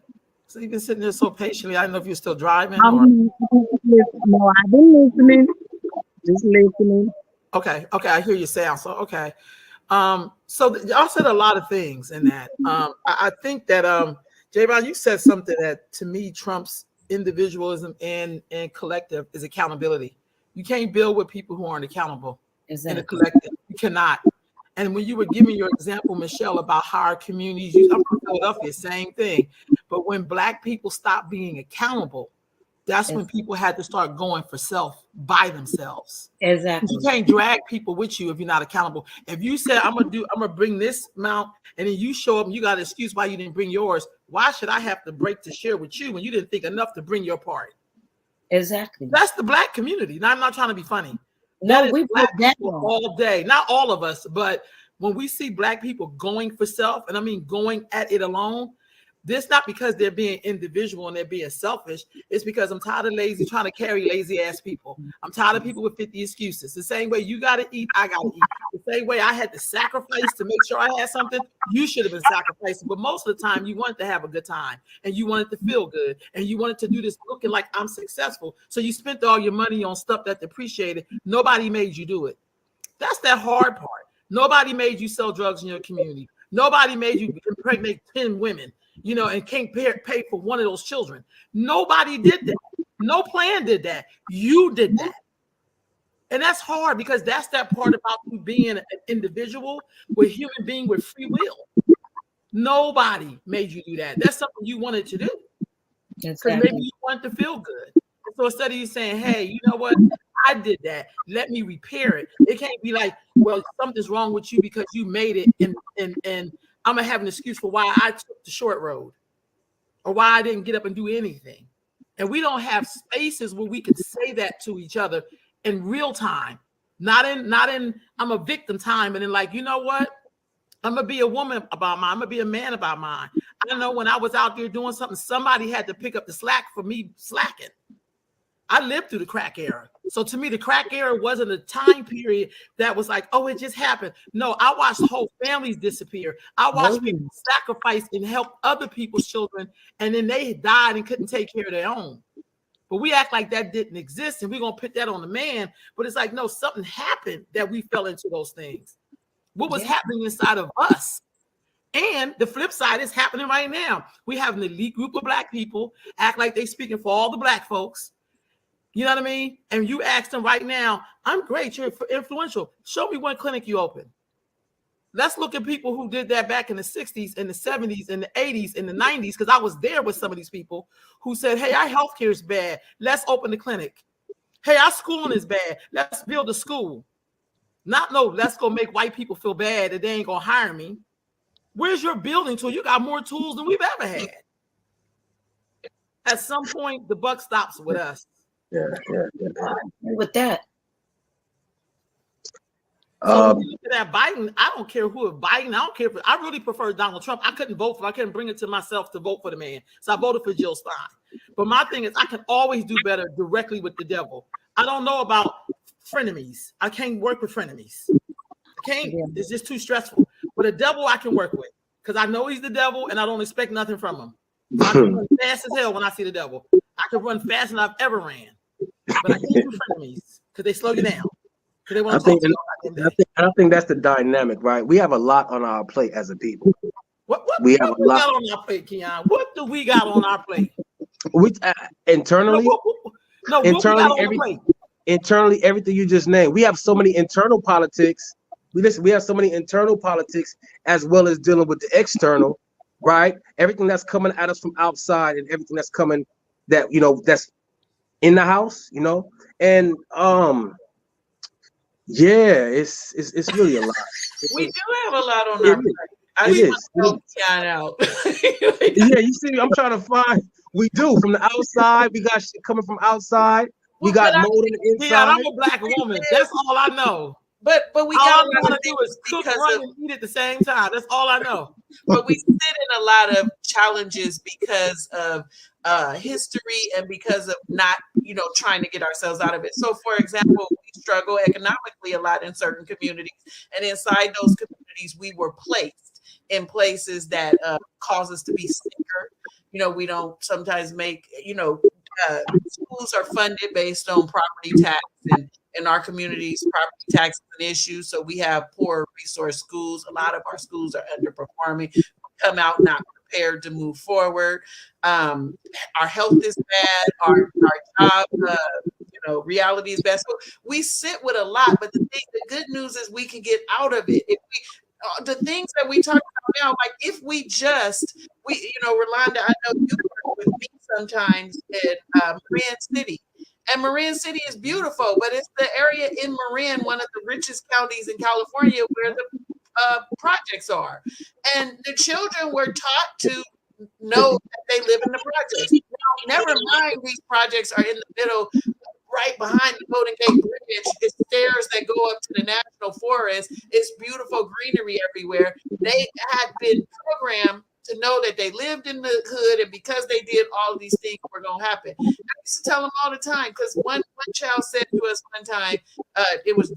So you've been sitting there so patiently. I don't know if you're still driving. Or... No, I've been listening. Just listening. Okay, I hear you sound. So okay. So y'all said a lot of things in that. I think that Javon, you said something that to me trumps individualism and collective is accountability. You can't build with people who aren't accountable in a collective. You cannot. And when you were giving your example, Michelle, about how our communities, I'm from Philadelphia, same thing. But when Black people stopped being accountable, that's when people had to start going for self by themselves. Exactly. You can't drag people with you if you're not accountable. If you said, I'm gonna bring this amount, and then you show up and you got an excuse why you didn't bring yours, why should I have to break to share with you when you didn't think enough to bring your part? Exactly. That's the Black community. Now, I'm not trying to be funny. No, we Black that people all day. Not all of us, but when we see Black people going for self, and I mean going at it alone, this not because they're being individual and they're being selfish. It's because I'm tired of trying to carry lazy ass people. I'm tired of people with 50 excuses. The same way you got to eat, I got to eat. The same way I had to sacrifice to make sure I had something, you should have been sacrificing. But most of the time, you wanted to have a good time and you wanted to feel good and you wanted to do this looking like I'm successful. So you spent all your money on stuff that depreciated. Nobody made you do it. That's that hard part. Nobody made you sell drugs in your community. Nobody made you impregnate 10 women. You know, and can't pay for one of those children. Nobody did that. No plan did that. You did that. And that's hard because that's that part about you being an individual, with human being with free will. Nobody made you do that. That's something you wanted to do. Because maybe you wanted to feel good. So instead of you saying, hey, you know what? I did that. Let me repair it. It can't be like, well, something's wrong with you because you made it and I'm gonna have an excuse for why I took the short road or why I didn't get up and do anything. And we don't have spaces where we can say that to each other in real time, not in I'm a victim time. And then like, you know what? I'm gonna be a woman about mine. I'm gonna be a man about mine. I know when I was out there doing something, somebody had to pick up the slack for me slacking. I lived through the crack era. So to me, the crack era wasn't a time period that was like, oh, it just happened. No, I watched whole families disappear. I watched people sacrifice and help other people's children, and then they died and couldn't take care of their own. But we act like that didn't exist, and we're going to put that on the man. But it's like, no, something happened that we fell into those things. What was happening inside of us? And the flip side is happening right now. We have an elite group of Black people act like they're speaking for all the Black folks. You know what I mean? And you ask them right now, I'm great, you're influential. Show me one clinic you open. Let's look at people who did that back in the 60s, in the 70s, in the 80s, in the 90s, because I was there with some of these people who said, hey, our healthcare is bad. Let's open the clinic. Hey, our schooling is bad. Let's build a school. Not no, let's go make white people feel bad that they ain't going to hire me. Where's your building tool? You got more tools than we've ever had. At some point, the buck stops with us. Yeah. With that. So when you look at that Biden, I don't care who is Biden. I don't care if I really prefer Donald Trump. I couldn't vote for. I couldn't bring it to myself to vote for the man. So I voted for Jill Stein. But my thing is, I can always do better directly with the devil. I don't know about frenemies. I can't work with frenemies. I can't. It's just too stressful. But the devil I can work with because I know he's the devil and I don't expect nothing from him. I can run fast as hell when I see the devil. I can run faster than I've ever ran. But I can't do frenemies because they slow you down. They want to I don't think that's the dynamic, right? We have a lot on our plate as a people. What we have a lot on our plate, Keon. What do we got on our plate? We internally, internally, everything you just named. We have so many internal politics. We have so many internal politics as well as dealing with the external, right? Everything that's coming at us from outside and everything that's coming that that's in the house, and yeah, it's really a lot. We do have a lot on our plate. I need to help John out. Yeah, you see, I'm trying to find. We do from the outside. We got shit coming from outside. We got mold on the inside. Yeah, I'm a Black woman. That's all I know. But we got to do is cook, run, and eat at the same time. That's all I know. But we sit in a lot of challenges because of history and because of not, trying to get ourselves out of it. So, for example, we struggle economically a lot in certain communities, and inside those communities, we were placed in places that cause us to be sicker. We don't sometimes make, schools are funded based on property tax, and in our communities, property tax is an issue. So we have poor resource schools. A lot of our schools are underperforming, come out not prepared to move forward. Our health is bad. Our job, reality is bad. So we sit with a lot, but the good news is we can get out of it. If we, the things that we talk about now, like if we Rolanda, I know you work with me sometimes in Marin City. And Marin City is beautiful, but it's the area in Marin, one of the richest counties in California, where the projects are. And the children were taught to know that they live in the projects. Now, never mind, these projects are in the middle, right behind the Golden Gate Bridge. It's stairs that go up to the National Forest. It's beautiful greenery everywhere. They had been programmed to know that they lived in the hood, and because they did all of these things were going to happen. I used to tell them all the time, because one child said to us one time, it was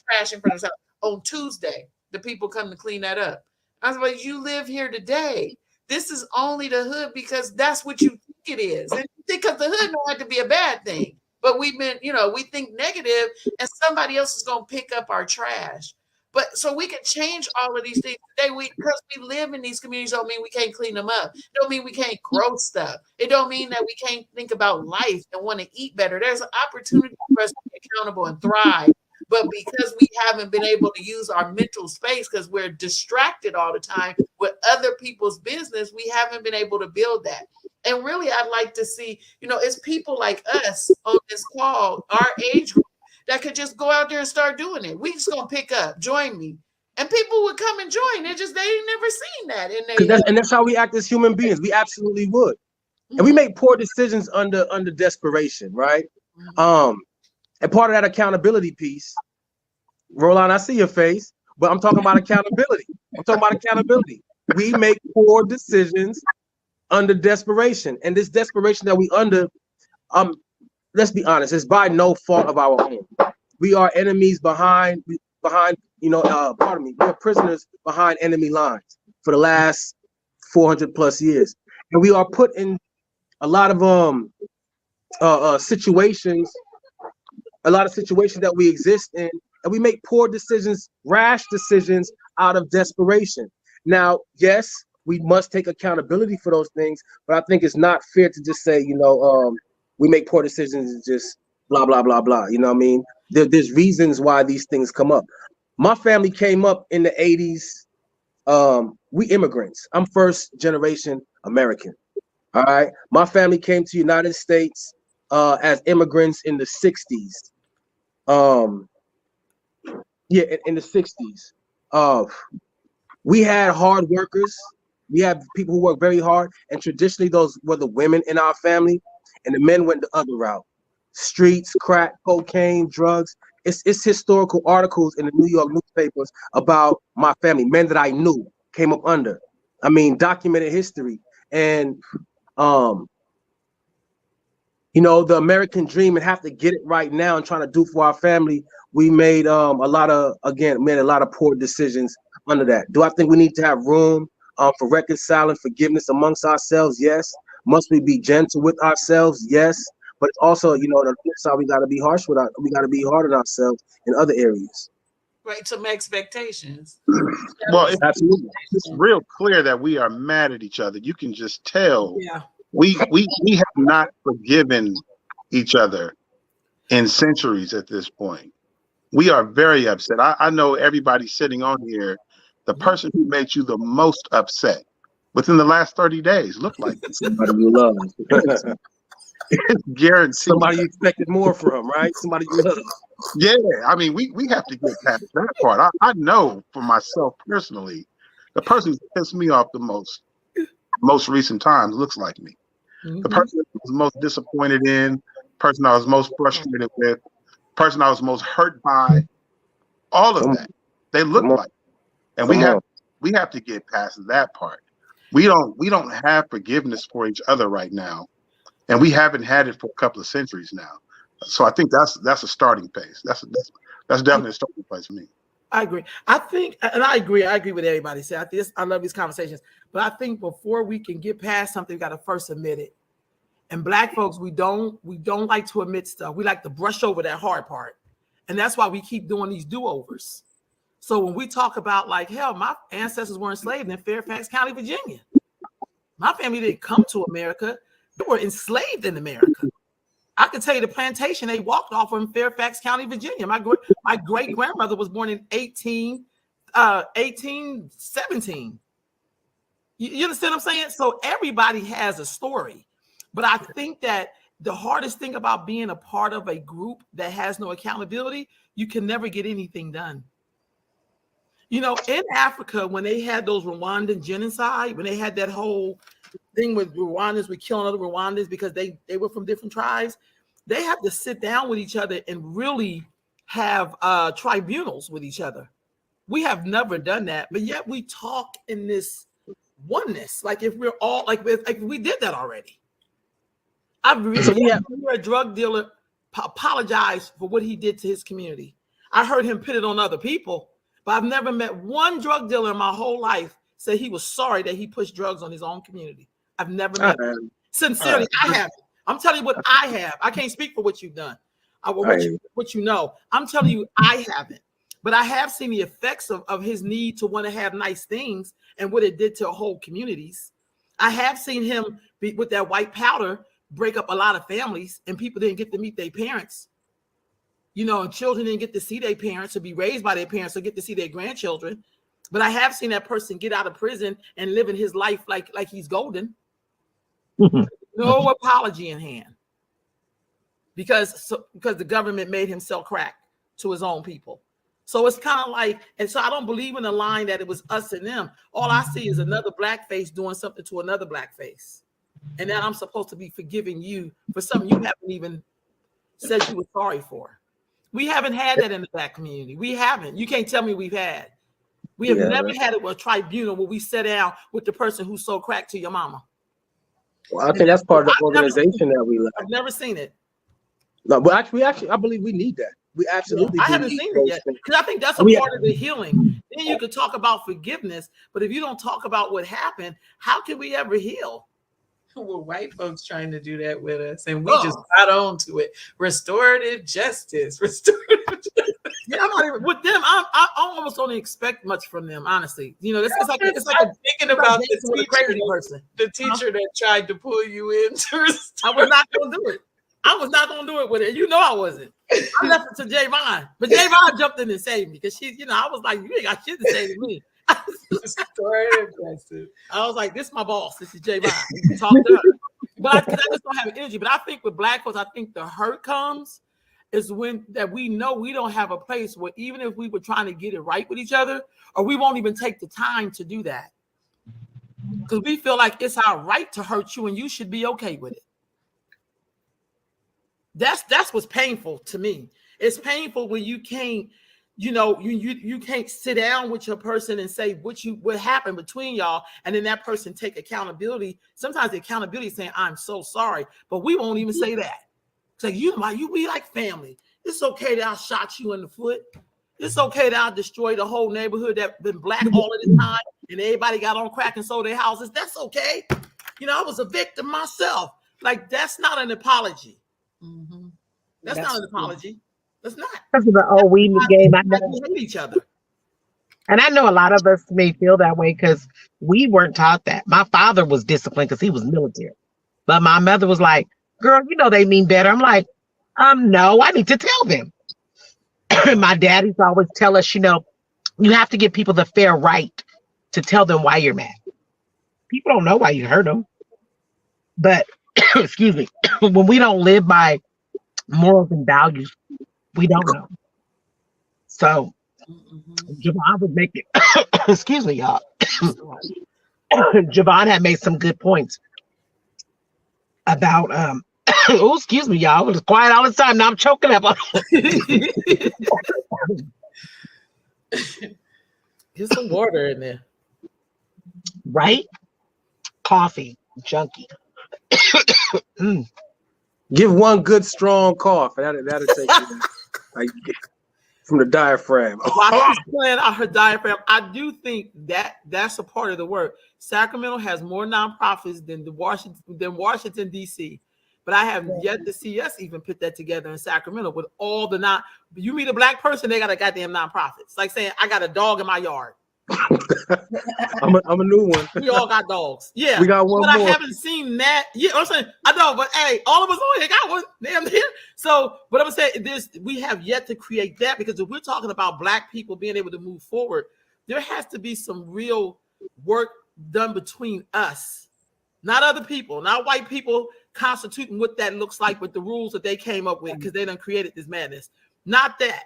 trash in front of us on Tuesday. The people come to clean that up. I was like, you live here today. This is only the hood because that's what you think it is. And because the hood don't have to be a bad thing. But we've been, we think negative, and somebody else is going to pick up our trash. But so we can change all of these things today. Because we live in these communities don't mean we can't clean them up. It don't mean we can't grow stuff. It don't mean that we can't think about life and want to eat better. There's an opportunity for us to be accountable and thrive. But because we haven't been able to use our mental space because we're distracted all the time with other people's business, we haven't been able to build that. And really, I'd like to see, it's people like us on this call, our age group, that could just go out there and start doing it. We just gonna pick up, join me, and people would come and join. They ain't never seen that. And that's how we act as human beings. We absolutely would, and we make poor decisions under desperation, right? And part of that accountability piece, Roland, I see your face. But I'm talking about accountability. We make poor decisions under desperation. And this desperation that we under, let's be honest, it's by no fault of our own. We are enemies behind, pardon me, we're prisoners behind enemy lines for the last 400 plus years. And we are put in a lot of situations that we exist in, and we make poor decisions, rash decisions out of desperation. Now, yes, we must take accountability for those things, but I think it's not fair to just say, we make poor decisions and just blah, blah, blah, blah. You know what I mean? There's reasons why these things come up. My family came up in the 80s. We immigrants. I'm first generation American. All right. My family came to the United States as immigrants in the 60s. In the 60s. We had hard workers. We had people who worked very hard, and traditionally those were the women in our family, and the men went the other route. Streets, crack, cocaine, drugs. It's historical articles in the New York newspapers about my family, men that I knew came up under. I mean, documented history. And the American dream and have to get it right now and trying to do for our family. We made a lot of poor decisions under that. Do I think we need to have room for reconciling, forgiveness amongst ourselves? Yes. Must we be gentle with ourselves? Yes. But it's also, the flip side, we got to be harsh we got to be hard on ourselves in other areas. Right, some expectations. Well, Absolutely. It's real clear that we are mad at each other. You can just tell. Yeah. We have not forgiven each other in centuries at this point. We are very upset. I know everybody sitting on here, the person who made you the most upset within the last 30 days looked like somebody you love. Guaranteed. Somebody you expected more from, right? Somebody you love. Yeah, I mean, we have to get past that part. I know for myself personally, the person who pissed me off the most recent times looks like me. The person I was most disappointed in, person I was most frustrated with, person I was most hurt by, all of that. They look like me. And we have to get past that part. We don't have forgiveness for each other right now. And we haven't had it for a couple of centuries now. So I think that's a starting place. That's definitely a starting place for me. I agree. I think, and I agree with everybody. Say, I love these conversations, but I think before we can get past something, we got to first admit it. And Black folks, we don't like to admit stuff. We like to brush over that hard part, and that's why we keep doing these do-overs. So when we talk about like, hell, my ancestors were enslaved in Fairfax County, Virginia. My family didn't come to America; they were enslaved in America. I can tell you the plantation they walked off in Fairfax County, Virginia. My great grandmother was born in 1817. You understand what I'm saying? So everybody has a story, but I think that the hardest thing about being a part of a group that has no accountability, you can never get anything done. In Africa, when they had those Rwandan genocide, when they had that whole thing with Rwandans were killing other Rwandans because they were from different tribes, they have to sit down with each other and really have tribunals with each other. We have never done that, but yet we talk in this oneness, like if we're all like we did that already. I've really heard a drug dealer apologize for what he did to his community. I heard him put it on other people, but I've never met one drug dealer in my whole life say he was sorry that he pushed drugs on his own community. I've never met him. Sincerely, I haven't. I'm telling you what I have. I can't speak for what you've done, what you know. I'm telling you, I haven't. But I have seen the effects of his need to want to have nice things and what it did to whole communities. I have seen him with that white powder break up a lot of families, and people didn't get to meet their parents. And children didn't get to see their parents or be raised by their parents or get to see their grandchildren. But I have seen that person get out of prison and living his life like he's golden. No apology in hand. Because the government made him sell crack to his own people. So it's kind of like, and so I don't believe in the line that it was us and them. All I see is another Black face doing something to another Black face. And then I'm supposed to be forgiving you for something you haven't even said you were sorry for. We haven't had that in the Black community. We haven't. You can't tell me we've had. We have Yeah, never man. had a tribunal where we sat down with the person who sold crack to your mama. Well, I think that's part of the I've never seen organization it. that we lack. I've never seen it. No, but actually, I believe we need that. We Yeah, absolutely I do haven't need seen it those yet things. because I think that's a We, part of the healing. Then you could talk about forgiveness, but if you don't talk about what happened, how can we ever heal? Well, white folks trying to do that with us, and we just got on to it. Restorative justice, restorative justice. Yeah, I'm not even with them. I almost don't expect much from them, honestly. You know, it's like I'm thinking about the crazy person. the teacher that tried to pull you into. I was not going to do it. I was not going to do it with it. You know, I wasn't. I left it to Javon, but Javon jumped in and saved me because she's. You know, I was like, you ain't got shit to say to me. Restorative justice. I was like, this is my boss. This is Javon. You can talk to her. But I just don't have energy. But I think with Black folks, I think the hurt comes is when that we know we don't have a place where even if we were trying to get it right with each other, or we won't even take the time to do that. Because we feel like it's our right to hurt you and you should be okay with it. That's what's painful to me. It's painful when you can't, you know, you can't sit down with your person and say what happened between y'all, and then that person take accountability. Sometimes the accountability is saying, I'm so sorry, but we won't even say that. It's like, you be like family. It's okay that I shot you in the foot. It's okay that I destroyed the whole neighborhood that been Black all of the time and everybody got on crack and sold their houses. That's okay. You know, I was a victim myself. Like, that's not an apology. Mm-hmm. That's not an apology. That's not. That's the old weed game. I know. We hate each other. And I know a lot of us may feel that way because we weren't taught that. My father was disciplined because he was military. But my mother was like, girl, you know they mean better. I'm like, no, I need to tell them. My dad used to always tell us, you know, you have to give people the fair right to tell them why you're mad. People don't know why you hurt them. But, excuse me, when we don't live by morals and values, we don't know. So, Javon would make it, excuse me, y'all. Javon had made some good points about, oh, excuse me, y'all. It was quiet all the time. Now I'm choking up. Get some water in there. Right? Coffee, junkie. give one good strong cough, and that'll take you like from the diaphragm. While she's playing out her diaphragm, I do think that that's a part of the work. Sacramento has more nonprofits than Washington D.C., but I have yet to see us even put that together in Sacramento with all the you meet a Black person, they got a goddamn nonprofit. It's like saying I got a dog in my yard. I'm a new one. We all got dogs. Yeah. We got one but more. I haven't seen that. Yeah, I'm saying I know, but hey, all of us on here got one. Damn near. So, but I'm saying we have yet to create that, because if we're talking about Black people being able to move forward, there has to be some real work done between us, not other people, not white people constituting what that looks like with the rules that they came up with because they done created this madness. Not that.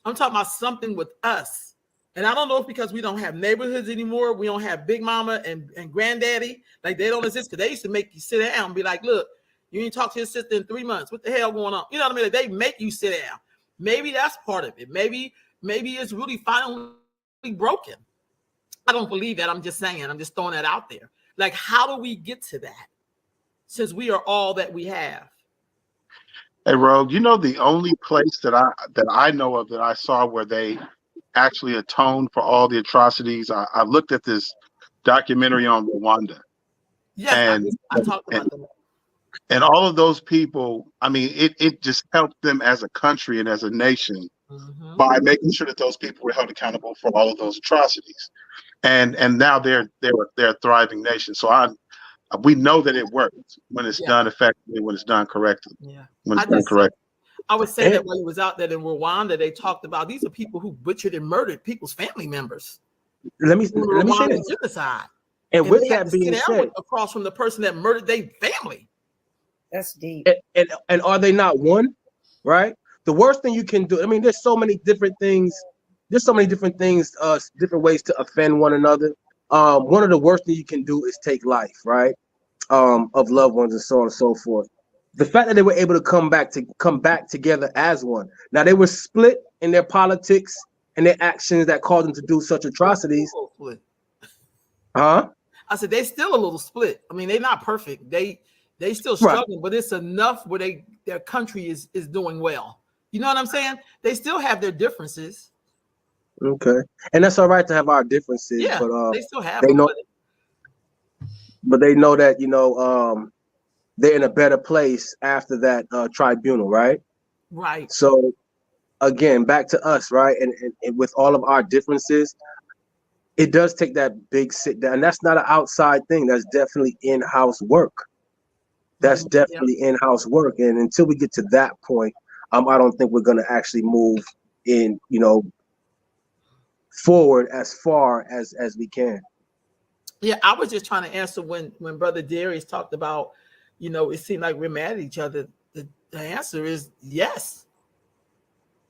I'm talking about something with us. And I don't know if because we don't have neighborhoods anymore, we don't have Big Mama and Granddaddy, like they don't exist, because they used to make you sit down and be like, look, you ain't talk to your sister in 3 months. What the hell going on? You know what I mean? Like, they make you sit down. Maybe that's part of it. Maybe it's really finally broken. I don't believe that. I'm just saying. I'm just throwing that out there. Like, how do we get to that since we are all that we have? Hey, Rogue, you know the only place that I know of that I saw where they actually atoned for all the atrocities. I looked at this documentary on Rwanda. Yes, and I talked about that. And all of those people, I mean, it just helped them as a country and as a nation by making sure that those people were held accountable for all of those atrocities. And now they're a thriving nation. So we know that it works when it's done effectively, when it's done correctly. Yeah. When it's done correctly. I would say that when he was out there in Rwanda, they talked about these are people who butchered and murdered people's family members. Let me say this. Genocide. And with that being said, across from the person that murdered their family. That's deep. And are they not one? Right? The worst thing you can do. I mean, there's so many different things. There's so many different things, different ways to offend one another. One of the worst things you can do is take life, right? Of loved ones and so on and so forth. The fact that they were able to come back together as one. Now they were split in their politics and their actions that caused them to do such atrocities. Split. Huh? I said they still a little split. I mean, they're not perfect. They still Right. struggling, but it's enough where their country is doing well. You know what I'm saying? They still have their differences. Okay, and that's all right to have our differences, Yeah, but they still have they them. know, but they know that, you know, they're in a better place after that tribunal, right? Right. So again, back to us, right? And with all of our differences, it does take that big sit down. That's not an outside thing. That's definitely in-house work. That's definitely in-house work. And until we get to that point, I don't think we're going to actually move in, you know, forward as far as we can. Yeah, I was just trying to answer when Brother Darius talked about, you know, it seemed like we're mad at each other. The answer is yes.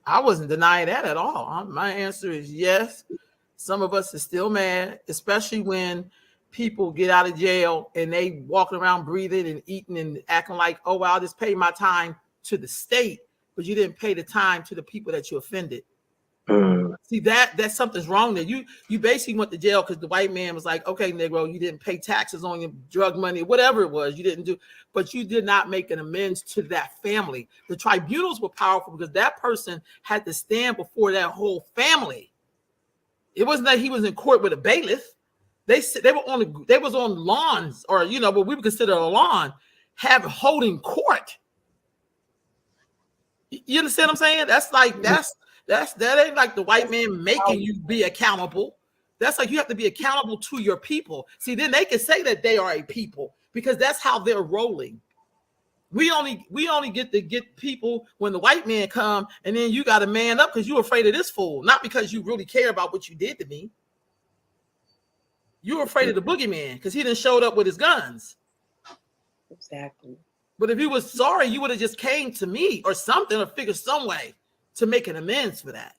I wasn't denying that at all. My answer is yes. Some of us are still mad, especially when people get out of jail and they walking around breathing and eating and acting like, oh, well, I'll just pay my time to the state, but you didn't pay the time to the people that you offended. See, that something's wrong there. You basically went to jail because the white man was like, okay, Negro, you didn't pay taxes on your drug money, whatever it was, you didn't do, but you did not make an amends to that family. The tribunals were powerful because that person had to stand before that whole family. It wasn't that he was in court with a bailiff. They was on lawns, or you know, what we would consider a lawn, holding court. You understand what I'm saying? That's like that ain't like the white man making you be accountable. That's like you have to be accountable to your people. See, then they can say that they are a people because that's how they're rolling. We only get to get people when the white man come, and then you got to man up because you're afraid of this fool, not because you really care about what you did to me. You're afraid of the boogeyman because he done showed up with his guns. Exactly. But if you was sorry, you would have just came to me or something, or figured some way to make an amends for that.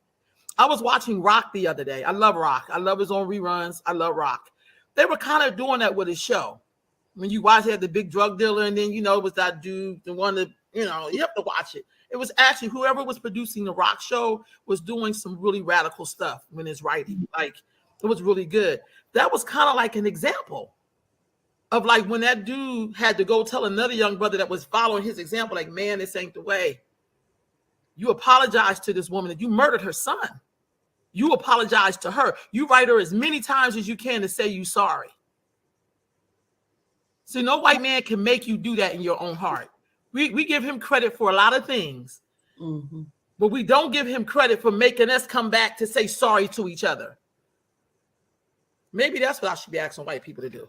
I was watching Rock the other day. I love Rock. I love his own reruns. I love Rock. They were kind of doing that with his show. When you watch, he had the big drug dealer, and then, you know, it was that dude, the one that, you know, you have to watch it. It was actually whoever was producing the Rock show was doing some really radical stuff when it's writing. Like, it was really good. That was kind of like an example of like when that dude had to go tell another young brother that was following his example, like, man, this ain't the way. You apologize to this woman that you murdered her son. You apologize to her. You write her as many times as you can to say you sorry. See, no white man can make you do that in your own heart. We give him credit for a lot of things, but we don't give him credit for making us come back to say sorry to each other. Maybe that's what I should be asking white people to do.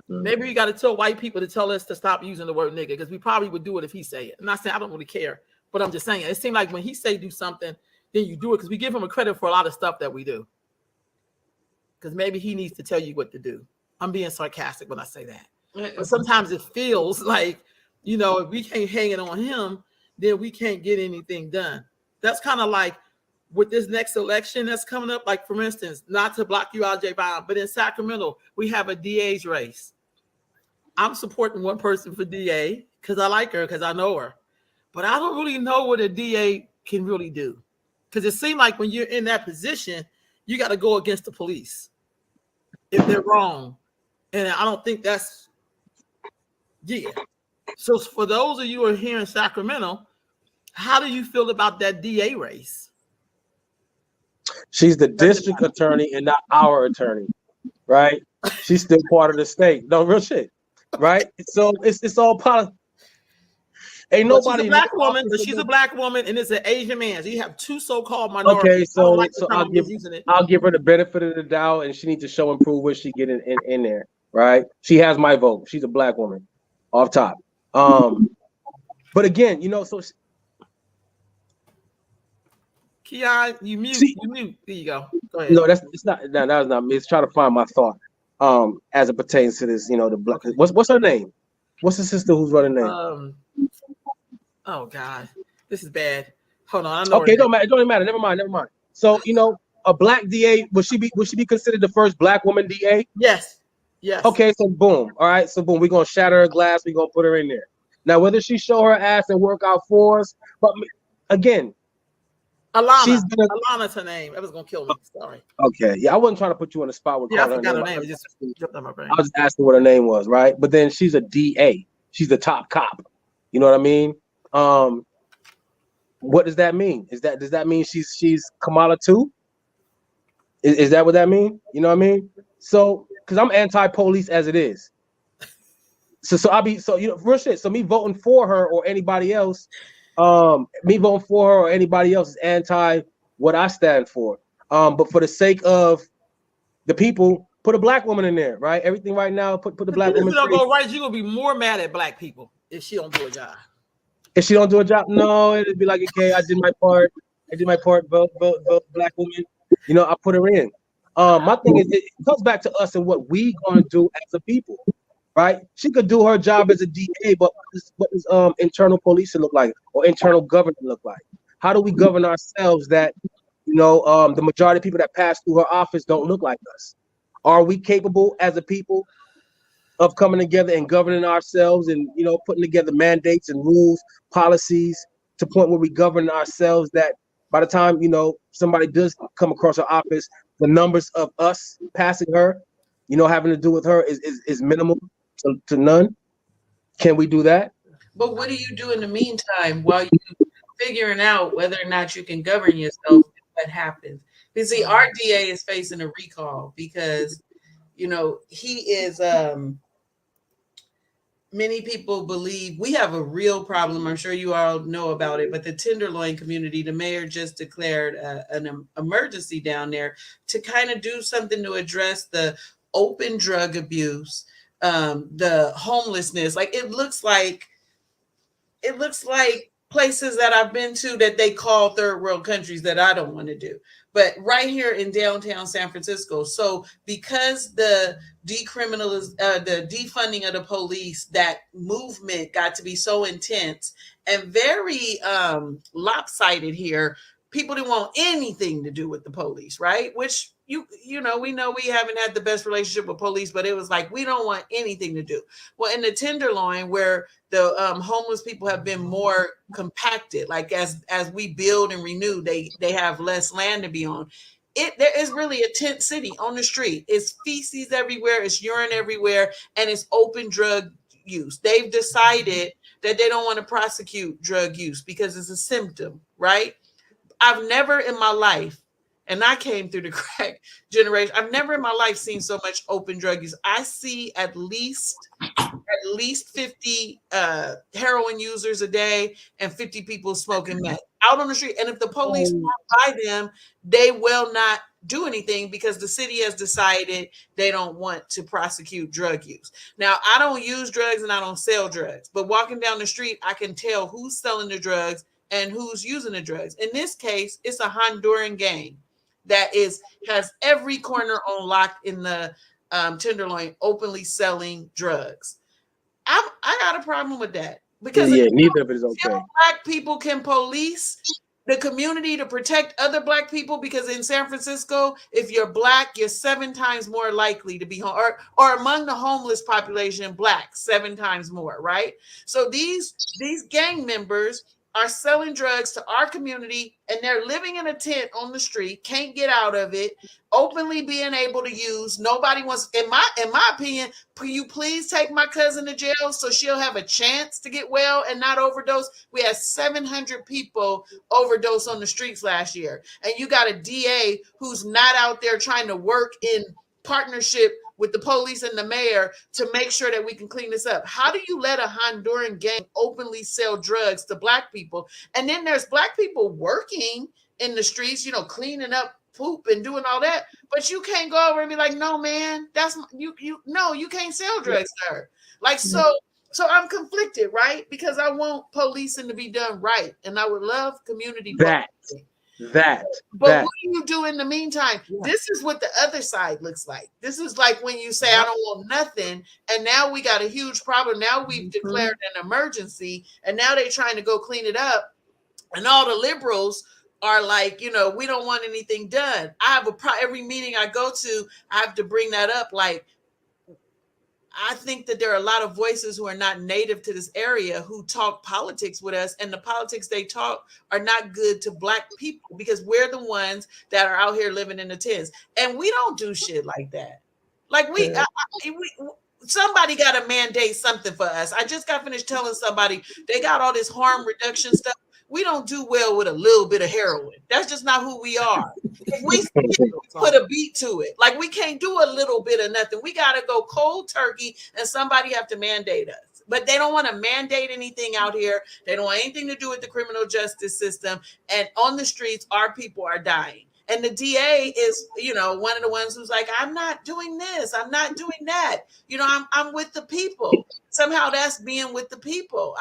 Maybe we got to tell white people to tell us to stop using the word nigga, because we probably would do it if he say it. I'm not saying I don't really care, but I'm just saying it seems like when he say do something, then you do it, because we give him a credit for a lot of stuff that we do. Because maybe he needs to tell you what to do. I'm being sarcastic when I say that. But sometimes it feels like, you know, if we can't hang it on him, then we can't get anything done. That's kind of like with this next election that's coming up. Like, for instance, not to block you out, J. Bob, but in Sacramento, we have a DA's race. I'm supporting one person for DA because I like her, because I know her. But I don't really know what a DA can really do. Because it seems like when you're in that position, you got to go against the police if they're wrong. And I don't think that's, yeah. So for those of you who are here in Sacramento, how do you feel about that DA race? She's the district attorney and not our attorney, right? She's still part of the state. No, real shit, right? So it's all politics. Ain't nobody. She's a black woman, but she's a black woman, and it's an Asian man. So you have two so-called minorities. Okay, so I'll give her the benefit of the doubt, and she needs to show and prove what she get in there, right? She has my vote. She's a black woman, off top. But again, you know, so Keon, you mute. There you go. Go ahead. No, that was not me. It's trying to find my thought. As it pertains to this, you know, the black. What's her name? What's the sister who's running name? Oh God, this is bad. Hold on, I know. Okay, it don't matter. Never mind. So, you know, a black DA, would she be considered the first black woman DA? Yes. Okay, so boom. All right, so boom. We're gonna shatter her glass. We're gonna put her in there. Now, whether she show her ass and work out for us, but again, Alana. She's been Alana's her name. That was gonna kill me. Sorry. okay. Yeah, I wasn't trying to put you on the spot with Yeah, I calling her forgot name. her name. It just jumped on my brain. I was just asking what her name was, right? But then she's a DA. She's the top cop. You know what I mean? What does that mean? Does that mean she's Kamala too? Is that what that means? You know what I mean? So, because I'm anti-police as it is. So I'll be real shit. So me voting for her or anybody else, me voting for her or anybody else is anti what I stand for. But for the sake of the people, put a black woman in there, right? Everything right now, put the black woman. If you don't go right, you're gonna be more mad at black people if she don't do a job. If she don't do a job, no, it'd be like, okay, I did my part. Vote black woman. You know, I put her in. My thing is, it comes back to us and what we gonna do as a people, right? She could do her job as a DA, but what does internal policing look like, or internal government look like? How do we govern ourselves that, the majority of people that pass through her office don't look like us? Are we capable as a people of coming together and governing ourselves and, putting together mandates and rules, policies to the point where we govern ourselves that by the time, somebody does come across her office, the numbers of us passing her, having to do with her is minimal to none? Can we do that? But what do you do in the meantime while you figuring out whether or not you can govern yourself? What happens? You see, our DA is facing a recall because, he is. Many people believe we have a real problem. I'm sure you all know about it, but the Tenderloin community, the mayor just declared an emergency down there to kind of do something to address the open drug abuse, the homelessness. Like it looks like places that I've been to that they call third world countries that I don't want to do. But right here in downtown San Francisco. So because the the defunding of the police, that movement got to be so intense and very lopsided here. People didn't want anything to do with the police, right? Which we know we haven't had the best relationship with police, but it was like we don't want anything to do. Well, in the Tenderloin, where the homeless people have been more compacted, like as we build and renew, they have less land to be on. There is really a tent city on the street. It's feces everywhere, it's urine everywhere, and it's open drug use. They've decided that they don't want to prosecute drug use because it's a symptom, right? I've never in my life, and I came through the crack generation, I've never in my life seen so much open drug use. I see at least 50 heroin users a day and 50 people smoking meth out on the street. And if the police walk by them, they will not do anything because the city has decided they don't want to prosecute drug use. Now, I don't use drugs and I don't sell drugs, but walking down the street, I can tell who's selling the drugs and who's using the drugs. In this case, it's a Honduran gang that has every corner on lock in the Tenderloin, openly selling drugs. I got a problem with that because neither of it is okay. Black people can police the community to protect other Black people, because in San Francisco, if you're Black, you're 7 times more likely to be home, or among the homeless population, Black, 7 times more, right? So these gang members are selling drugs to our community, and they're living in a tent on the street, can't get out of it, openly being able to use. Nobody wants, in my opinion, can you please take my cousin to jail so she'll have a chance to get well and not overdose? We had 700 people overdose on the streets last year. And you got a DA who's not out there trying to work in partnership with the police and the mayor to make sure that we can clean this up. How do you let a Honduran gang openly sell drugs to Black people? And then there's Black people working in the streets, cleaning up poop and doing all that, but you can't go over and be like, no, man, that's you can't sell drugs, sir. Like, so I'm conflicted, right? Because I want policing to be done right. And I would love community policing. But what do you do in the meantime? Yeah. This is what the other side looks like. This is like when you say, I don't want nothing. And now we got a huge problem. Now we've declared an emergency, and now they're trying to go clean it up. And all the liberals are like, we don't want anything done. I have every meeting I go to, I have to bring that up. Like, I think that there are a lot of voices who are not native to this area who talk politics with us, and the politics they talk are not good to Black people because we're the ones that are out here living in the tents, and we don't do shit like that. Like somebody got to mandate something for us. I just got finished telling somebody they got all this harm reduction stuff. We don't do well with a little bit of heroin. That's just not who we are. If we put a beat to it, like we can't do a little bit of nothing. We got to go cold turkey, and somebody have to mandate us. But they don't want to mandate anything out here. They don't want anything to do with the criminal justice system. And on the streets, our people are dying. And the DA is, one of the ones who's like, I'm not doing this. I'm not doing that. I'm with the people. Somehow that's being with the people.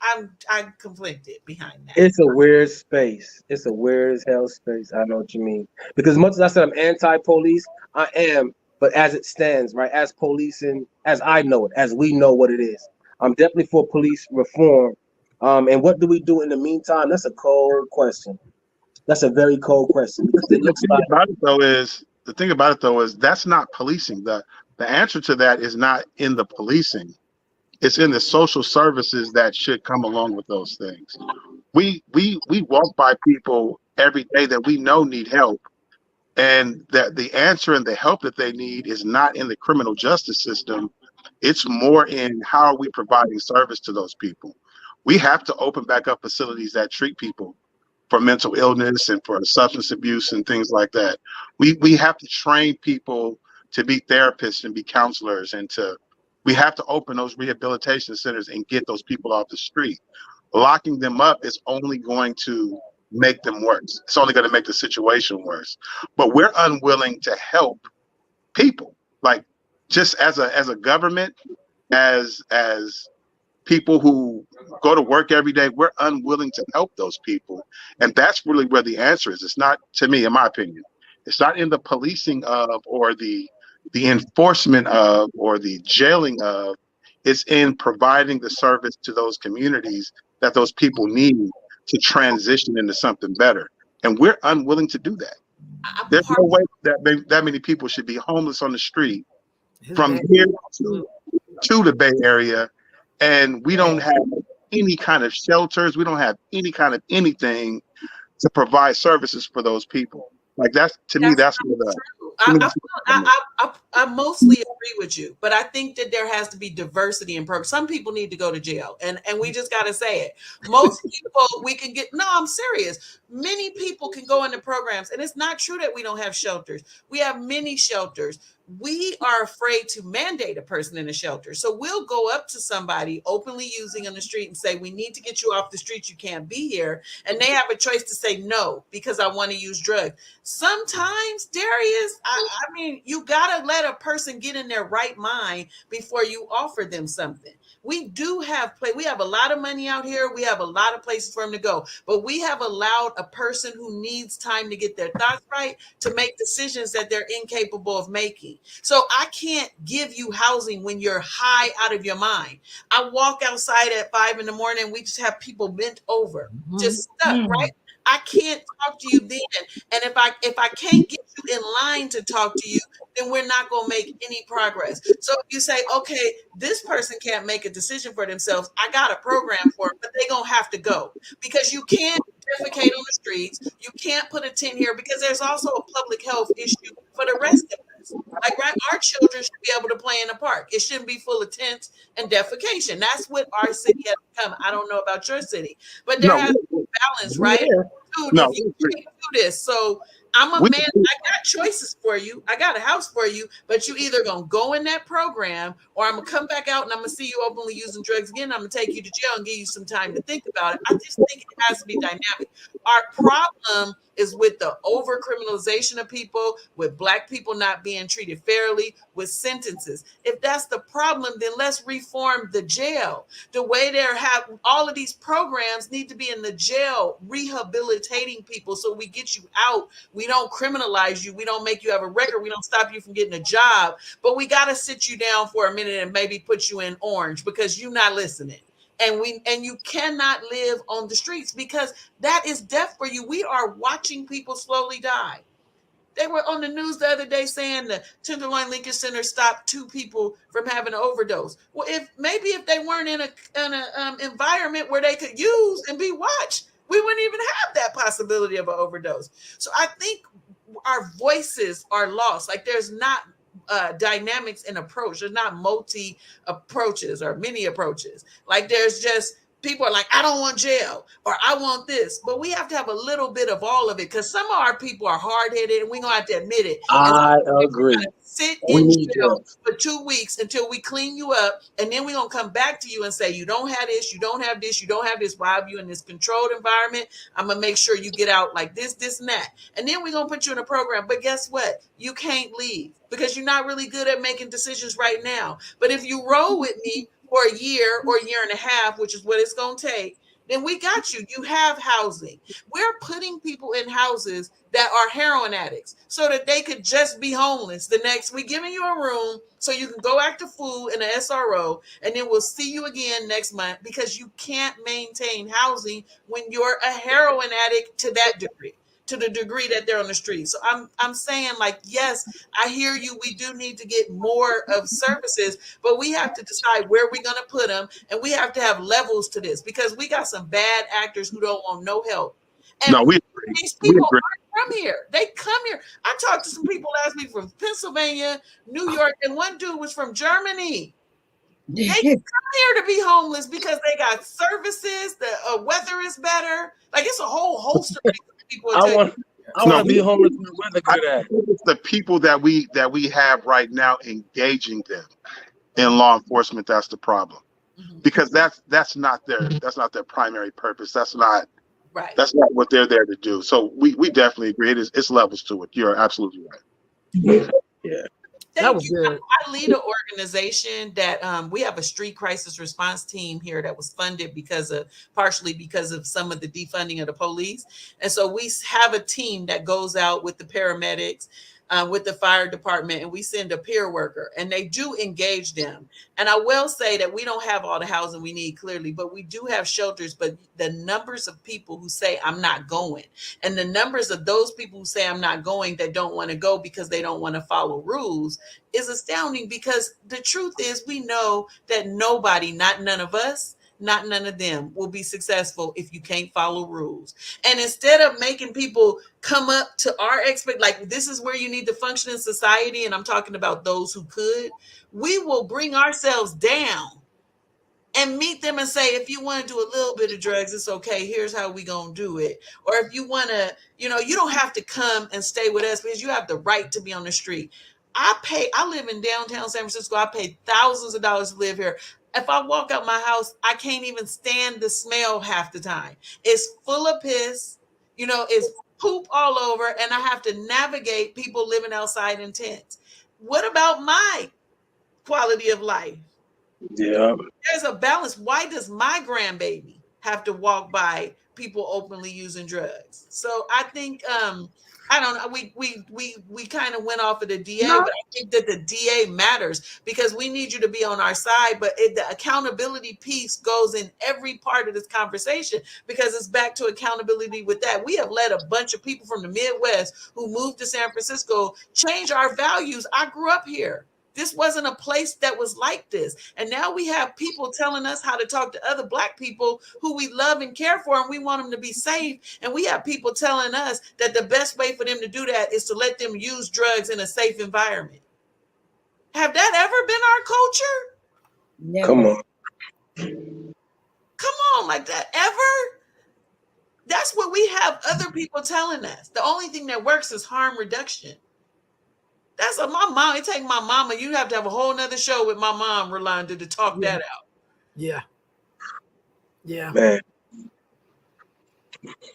I'm conflicted behind that. It's a weird space. It's a weird as hell space. I know what you mean. Because much as I said I'm anti-police, I am, but as it stands, right, as policing, as I know it, as we know what it is, I'm definitely for police reform. And what do we do in the meantime? That's a cold question. That's a very cold question because it looks like the thing about it though is that's not policing. The answer to that is not in the policing. It's in the social services that should come along with those things. We walk by people every day that we know need help, and that the answer and the help that they need is not in the criminal justice system. It's more in how are we providing service to those people. We have to open back up facilities that treat people for mental illness and for substance abuse and things like that. We have to train people to be therapists and be counselors, and we have to open those rehabilitation centers and get those people off the street. Locking them up is only going to make them worse. It's only going to make the situation worse. But we're unwilling to help people, like just as a government, as people who go to work every day, we're unwilling to help those people. And that's really where the answer is. It's not, to me, in my opinion, it's not in the policing of or the enforcement of or the jailing of. It's in providing the service to those communities that those people need to transition into something better. And we're unwilling to do that. There's no way that many people should be homeless on the street from here to the Bay Area. And we don't have any kind of shelters. We don't have any kind of anything to provide services for those people. Like that's me, that's what I mostly agree with you, but I think that there has to be diversity in programs. Some people need to go to jail, and we just got to say it. Most people we can get. No, I'm serious. Many people can go into programs, and it's not true that we don't have shelters. We have many shelters. We are afraid to mandate a person in a shelter. So we'll go up to somebody openly using on the street and say, we need to get you off the street. You can't be here. And they have a choice to say no, because I want to use drugs. Sometimes, Darius, I mean, you got to let a person get in their right mind before you offer them something. We do have we have a lot of money out here. We have a lot of places for them to go, but we have allowed a person who needs time to get their thoughts right to make decisions that they're incapable of making. So I can't give you housing when you're high out of your mind. I walk outside at 5 a.m. We just have people bent over, just stuck, right? I can't talk to you then. And if I can't get you in line to talk to you, then we're not going to make any progress. So if you say, okay, this person can't make a decision for themselves, I got a program for them, but they're going to have to go, because you can't defecate on the streets. You can't put a tent here, because there's also a public health issue for the rest of us. Like, right, our children should be able to play in the park. It shouldn't be full of tents and defecation. That's what our city has become. I don't know about your city, but there has to be balance, right? Dude, if you can't do this, so I'm a man. I got choices for you. I got a house for you, but you either gonna go in that program, or I'm gonna come back out and I'm gonna see you openly using drugs again. I'm gonna take you to jail and give you some time to think about it. I just think it has to be dynamic. Our problem is with the over criminalization of people, with Black people not being treated fairly, with sentences. If that's the problem, then let's reform the jail. The way they're all of these programs need to be in the jail, rehabilitating people, so we get you out. We don't criminalize you. We don't make you have a record. We don't stop you from getting a job, but we got to sit you down for a minute and maybe put you in orange because you're not listening. And you cannot live on the streets, because that is death for you. We are watching people slowly die. They were on the news the other day saying the Tenderloin Lincoln Center stopped 2 people from having an overdose. Well, if they weren't in a environment where they could use and be watched, we wouldn't even have that possibility of an overdose. So I think our voices are lost. Like there's not dynamics in approach. There's not multi approaches or many approaches. Like there's just people are like, I don't want jail or I want this, but we have to have a little bit of all of it because some of our people are hard headed and we're gonna have to admit it. I And agree. sit We in need jail both. for 2 weeks until we clean you up, and then we're gonna come back to you and say, you don't have this, you don't have this, you don't have this. Why have you in this controlled environment? I'm gonna make sure you get out like this, this, and that. And then we're gonna put you in a program. But guess what? You can't leave because you're not really good at making decisions right now. But if you roll with me for a year or a year and a half, which is what it's gonna take, then we got you. You have housing. We're putting people in houses that are heroin addicts so that they could just be homeless the next week, giving you a room so you can go act a fool in an SRO, and then we'll see you again next month because you can't maintain housing when you're a heroin addict to that degree, to the degree that they're on the street. So I'm saying, like, yes, I hear you. We do need to get more of services, but we have to decide where we're going to put them, and we have to have levels to this because we got some bad actors who don't want no help. And No, we agree. these We people agree. aren't from here. They come here. I talked to some people last week from Pennsylvania, New York, and one dude was from Germany. They come here to be homeless because they got services. The weather is better. Like it's a whole host of people. I want to be homeless when the weather I good at. think it's the people that we have right now engaging them in law enforcement that's the problem, because that's not their primary purpose. That's not Right. what they're there to do. So we definitely agree. It's levels to it. You're absolutely right. Yeah. That was you. good. I lead an organization that we have a street crisis response team here that was funded partially because of some of the defunding of the police. And so we have a team that goes out with the paramedics, with the fire department, and we send a peer worker, and they do engage them. And I will say that we don't have all the housing we need, clearly, but we do have shelters. But the numbers of people who say I'm not going, and the numbers of those people who say I'm not going that don't want to go because they don't want to follow rules is astounding, because the truth is we know that nobody, not none of us, not none of them, will be successful if you can't follow rules. And instead of making people come up to our like this is where you need to function in society, and I'm talking about those who could, we will bring ourselves down and meet them and say, if you want to do a little bit of drugs, it's okay. Here's how we gonna do it. Or if you want to, you don't have to come and stay with us because you have the right to be on the street. I live in downtown San Francisco. I pay thousands of dollars to live here. If I walk out my house, I can't even stand the smell half the time. It's full of piss, it's poop all over, and I have to navigate people living outside in tents. What about my quality of life? Yeah. There's a balance. Why does my grandbaby have to walk by people openly using drugs? So I think I don't know. We kind of went off of the DA, but I think that the DA matters because we need you to be on our side. But the accountability piece goes in every part of this conversation because it's back to accountability with that. We have let a bunch of people from the Midwest who moved to San Francisco change our values. I grew up here. This wasn't a place that was like this. And now we have people telling us how to talk to other Black people who we love and care for, and we want them to be safe. And we have people telling us that the best way for them to do that is to let them use drugs in a safe environment. Have that ever been our culture? Never. Come on. Come on, like that ever? That's what we have other people telling us. The only thing that works is harm reduction. That's my mom. It take my mama. You have to have a whole nother show with my mom, Rolanda, to talk that out. Yeah. Yeah. Man.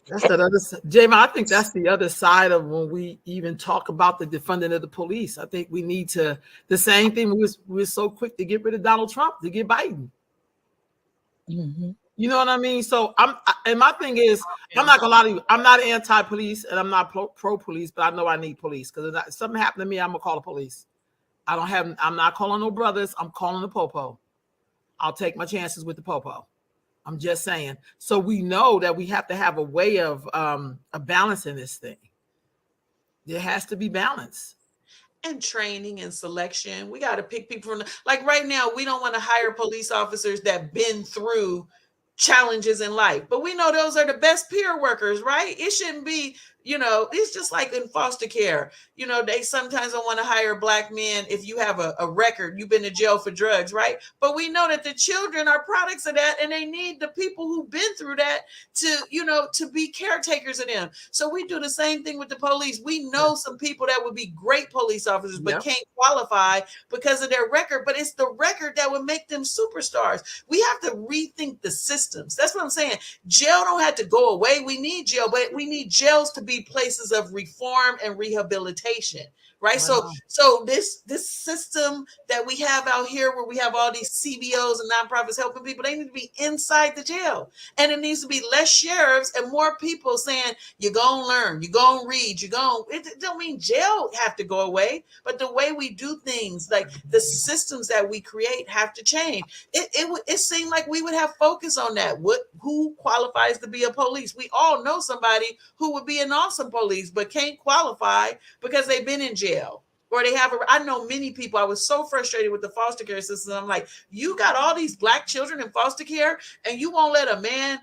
That's that other side. Jamin, I think that's the other side of when we even talk about the defunding of the police. I think we need to, the same thing, we're so quick to get rid of Donald Trump to get Biden. Mm-hmm. You know what I mean? So and my thing is, I'm not gonna lie to you, I'm not anti-police and I'm not pro-police, but I know I need police because if something happened to me, I'm gonna call the police. I'm not calling no brothers, I'm calling the popo. I'll take my chances with the popo. I'm just saying. So we know that we have to have a way of balancing this thing. There has to be balance. And training and selection. We got to pick people from like right now, we don't want to hire police officers that been through challenges in life, but we know those are the best peer workers, right? It shouldn't be, it's just like in foster care. They sometimes don't want to hire Black men if you have a record, you've been to jail for drugs, right? But we know that the children are products of that, and they need the people who've been through that to be caretakers of them. So we do the same thing with the police. We know some people that would be great police officers, but can't qualify because of their record, but it's the record that would make them superstars. We have to rethink the systems. That's what I'm saying. Jail don't have to go away. We need jail, but we need jails to be places of reform and rehabilitation, right? Wow. So this system that we have out here, where we have all these CBOs and nonprofits helping people, they need to be inside the jail, and it needs to be less sheriffs and more people saying, you're gonna learn, you're gonna read, it don't mean jail have to go away, but the way we do things, like the systems that we create, have to change. It seemed like we would have focus on that. Who qualifies to be a police? We all know somebody who would be an awesome police, but can't qualify because they've been in jail. Or I know many people. I was so frustrated with the foster care system. I'm like, you got all these Black children in foster care, and you won't let a man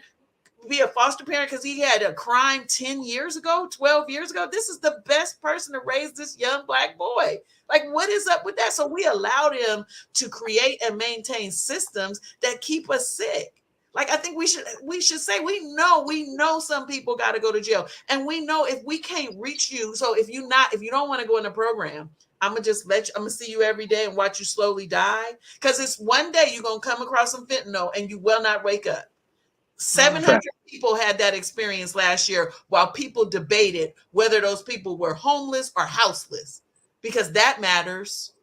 be a foster parent because he had a crime 10 years ago, 12 years ago. This is the best person to raise this young Black boy. Like, what is up with that? So we allowed him to create and maintain systems that keep us sick. Like, I think we should say, we know some people got to go to jail, and we know if we can't reach you. So if you don't want to go in the program, I'm gonna see you every day and watch you slowly die, because it's one day you're gonna come across some fentanyl and you will not wake up. 700 people had that experience last year, while people debated whether those people were homeless or houseless, because that matters.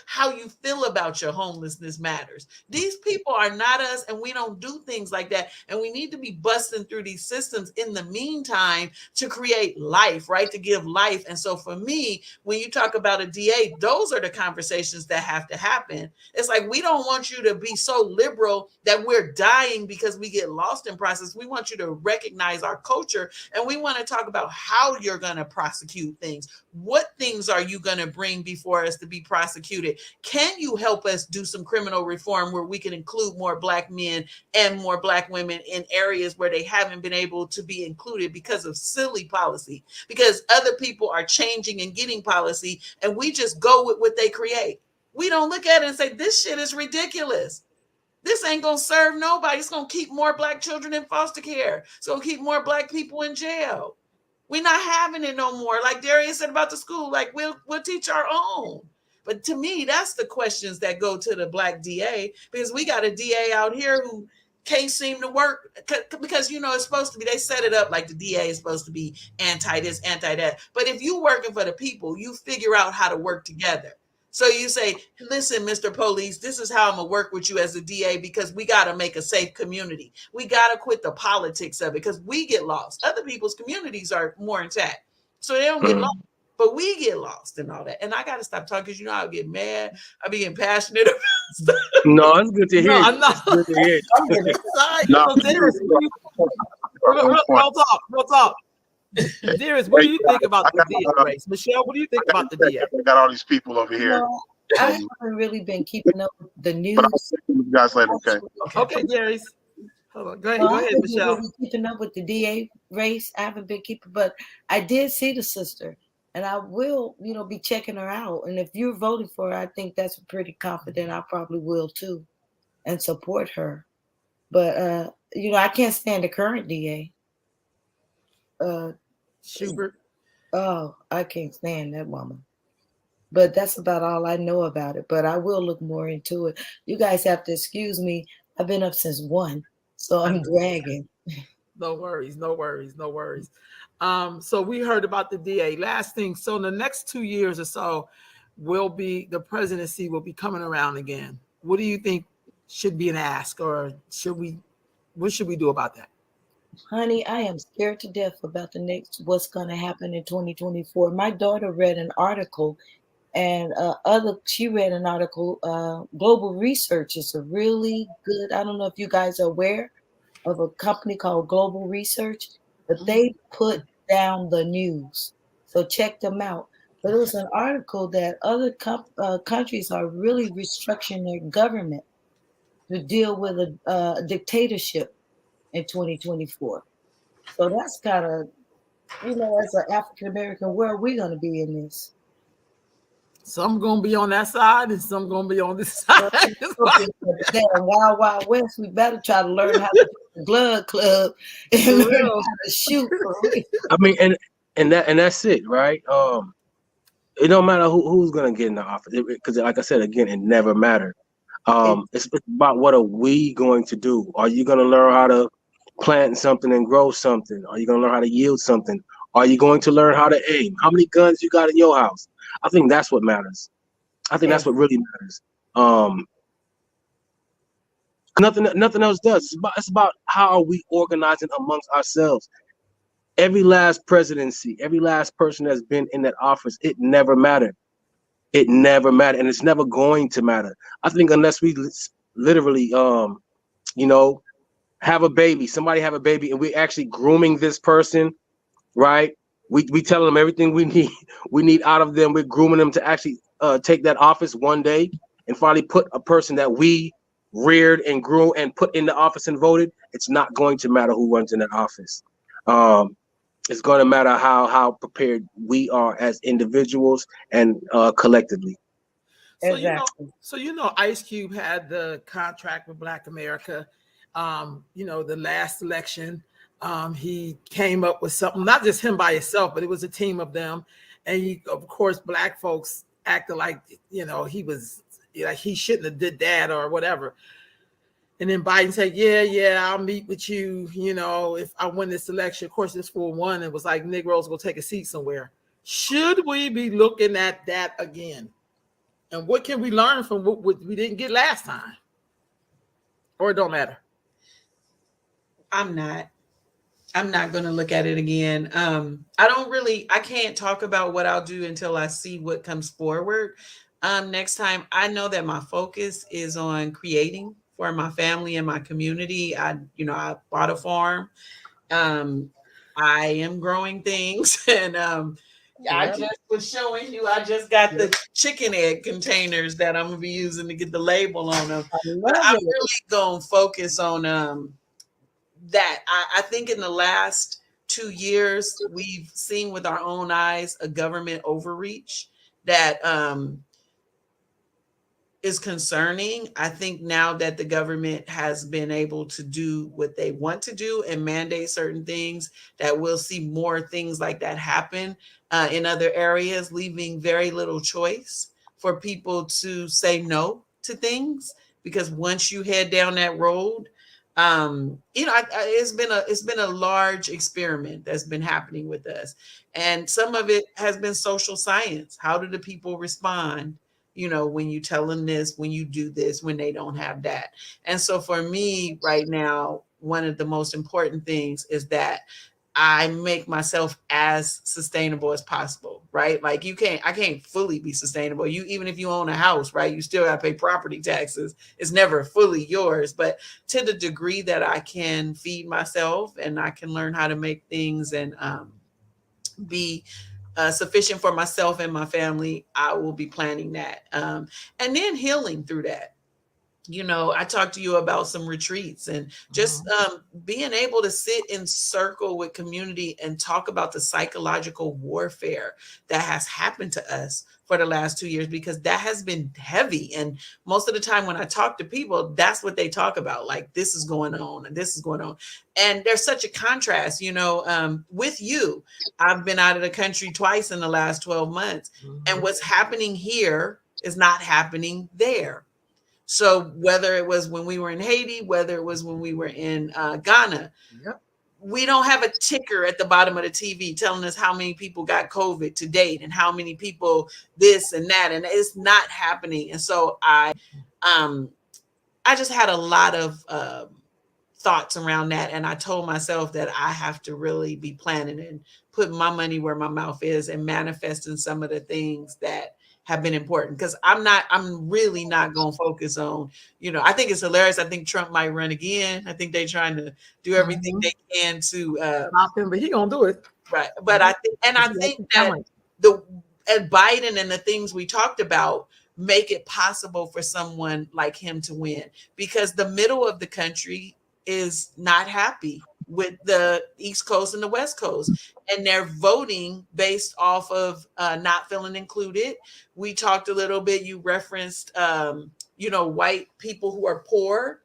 How you feel about your homelessness matters. These people are not us, and we don't do things like that. And we need to be busting through these systems in the meantime to create life, right? To give life. And so for me, when you talk about a DA, those are the conversations that have to happen. It's like, we don't want you to be so liberal that we're dying because we get lost in process. We want you to recognize our culture, and we want to talk about how you're going to prosecute things. What things are you going to bring before us to be prosecuted? Can you help us do some criminal reform where we can include more Black men and more Black women in areas where they haven't been able to be included because of silly policy, because other people are changing and getting policy, and we just go with what they create. We don't look at it and say, this shit is ridiculous. This ain't going to serve nobody. It's going to keep more Black children in foster care. It's going to keep more Black people in jail. We're not having it no more. Like Darius said about the school, like we'll teach our own. But to me, that's the questions that go to the Black DA, because we got a DA out here who can't seem to work, because it's supposed to be, they set it up like the DA is supposed to be anti this, anti that. But if you working for the people, you figure out how to work together. So you say, listen, Mr. Police, this is how I'm going to work with you as a DA, because we got to make a safe community. We got to quit the politics of it, because we get lost. Other people's communities are more intact, so they don't get lost, but we get lost and all that. And I got to stop talking, because I'll get mad. I'll be getting passionate about stuff. No, it's good to hear. I'm not. It's good to hear. Real talk. Dearest, what do you think about the DA race? Michelle, what do you think about the DA? I got all these people over here. I haven't really been keeping up with the news. But I'll see you guys later, okay? Okay, Darius. Hold on. Go ahead, Michelle. Really keeping up with the DA race. I haven't been keeping, but I did see the sister, and I will, be checking her out. And if you're voting for her, I think that's pretty confident. I probably will too, and support her. But I can't stand the current DA. Schubert. Oh, I can't stand that woman. But that's about all I know about it. But I will look more into it. You guys have to excuse me. I've been up since 1, so I'm dragging. No worries. So we heard about the DA. Last thing. So in the next 2 years or so, the presidency will be coming around again. What do you think should be an ask, or what should we do about that? Honey, I am scared to death about what's going to happen in 2024. My daughter read an article, and she read an article. Global Research is a really good. I don't know if you guys are aware of a company called Global Research, but they put down the news. So check them out. But it was an article that other countries are really restructuring their government to deal with a dictatorship in 2024. So that's kind of, as an African American, where are we going to be in this? Some gonna be on that side, and some gonna be on this side. That Wild Wild West, we better try to learn how to do the Blood Club and learn how to shoot for real. I mean, and that's it, right? It don't matter who's gonna get in the office, because like I said again, it never mattered. It's about what are we going to do? Are you gonna learn how to plant something and grow something? Are you gonna learn how to yield something? Are you going to learn how to aim? How many guns you got in your house? I think that's what matters. I think that's what really matters. Nothing else does. It's about how are we organizing amongst ourselves. Every last presidency, every last person that's been in that office, it never mattered. It never mattered, and it's never going to matter. I think unless we literally, have a baby, somebody have a baby, and we're actually grooming this person, right? We tell them everything we need out of them. We're grooming them to actually take that office one day and finally put a person that we reared and grew and put in the office and voted. It's not going to matter who runs in that office. It's going to matter how prepared we are as individuals and collectively. So Ice Cube had the contract with Black America. The last election, he came up with something, not just him by himself, but it was a team of them. And of course, Black folks acted like, he was like he shouldn't have did that or whatever. And then Biden said, yeah, I'll meet with you, if I win this election. Of course, this fool won and was like, Negroes go take a seat somewhere. Should we be looking at that again? And what can we learn from what we didn't get last time? Or it don't matter? I'm not going to look at it again. I can't talk about what I'll do until I see what comes forward. Next time, I know that my focus is on creating for my family and my community. I bought a farm. I am growing things, and I just was showing you. I just got the chicken egg containers that I'm gonna be using to get the label on them. But I'm really gonna focus on that. I think in the last 2 years, we've seen with our own eyes a government overreach that is concerning. I think now that the government has been able to do what they want to do and mandate certain things, that we'll see more things like that happen in other areas, leaving very little choice for people to say no to things. Because once you head down that road, it's been a large experiment that's been happening with us, and some of it has been social science. How do the people respond? When you tell them this, when you do this, when they don't have that. And so for me right now, one of the most important things is that I make myself as sustainable as possible, right? Like I can't fully be sustainable. Even if you own a house, right? You still got to pay property taxes. It's never fully yours, but to the degree that I can feed myself and I can learn how to make things and be sufficient for myself and my family, I will be planning that. And then healing through that. I talked to you about some retreats and just being able to sit in circle with community and talk about the psychological warfare that has happened to us for the last 2 years, because that has been heavy. And most of the time when I talk to people, that's what they talk about. Like, this is going on and this is going on. And there's such a contrast, with you. I've been out of the country twice in the last 12 months. And what's happening here is not happening there. So whether it was when we were in Haiti, whether it was when we were in Ghana, we don't have a ticker at the bottom of the TV telling us how many people got COVID to date and how many people this and that, and it's not happening. And so I just had a lot of thoughts around that, and I told myself that I have to really be planning and putting my money where my mouth is and manifesting some of the things that have been important, because I'm really not going to focus on, I think it's hilarious. I think Trump might run again. I think they're trying to do everything they can to stop him, but he gonna do it. Right. But I think that and Biden and the things we talked about make it possible for someone like him to win, because the middle of the country is not happy with the East Coast and the West Coast, and they're voting based off of not feeling included. We talked a little bit, you referenced white people who are poor,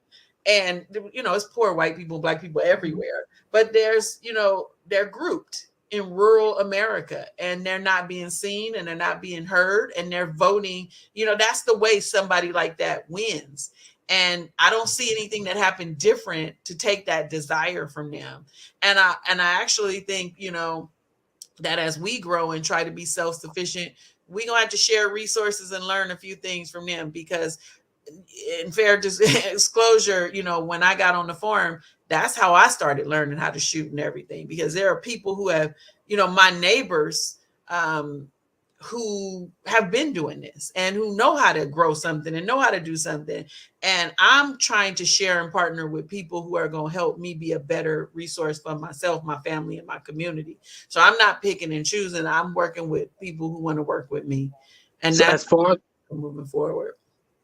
and it's poor white people, black people everywhere, but they're grouped in rural America, and they're not being seen, and they're not being heard, and they're voting. That's the way somebody like that wins. And I don't see anything that happened different to take that desire from them. And I actually think, that as we grow and try to be self-sufficient, we're gonna have to share resources and learn a few things from them, because in fair disclosure, when I got on the farm, that's how I started learning how to shoot and everything, because there are people who have, my neighbors, who have been doing this and who know how to grow something and know how to do something. And I'm trying to share and partner with people who are going to help me be a better resource for myself, my family, and my community. So I'm not picking and choosing. I'm working with people who want to work with me. And So that's as far as moving forward.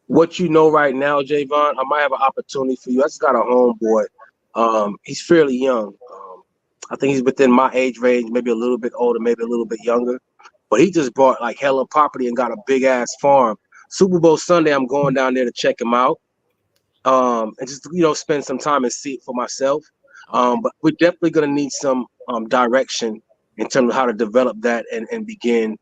what you know right now, Javon, I might have an opportunity for you. I just got a homeboy. He's fairly young. I think he's within my age range, maybe a little bit older, maybe a little bit younger. But he just bought like hella property and got a big ass farm. Super Bowl Sunday, I'm going down there to check him out. And just spend some time and see it for myself. But we're definitely gonna need some direction in terms of how to develop that and begin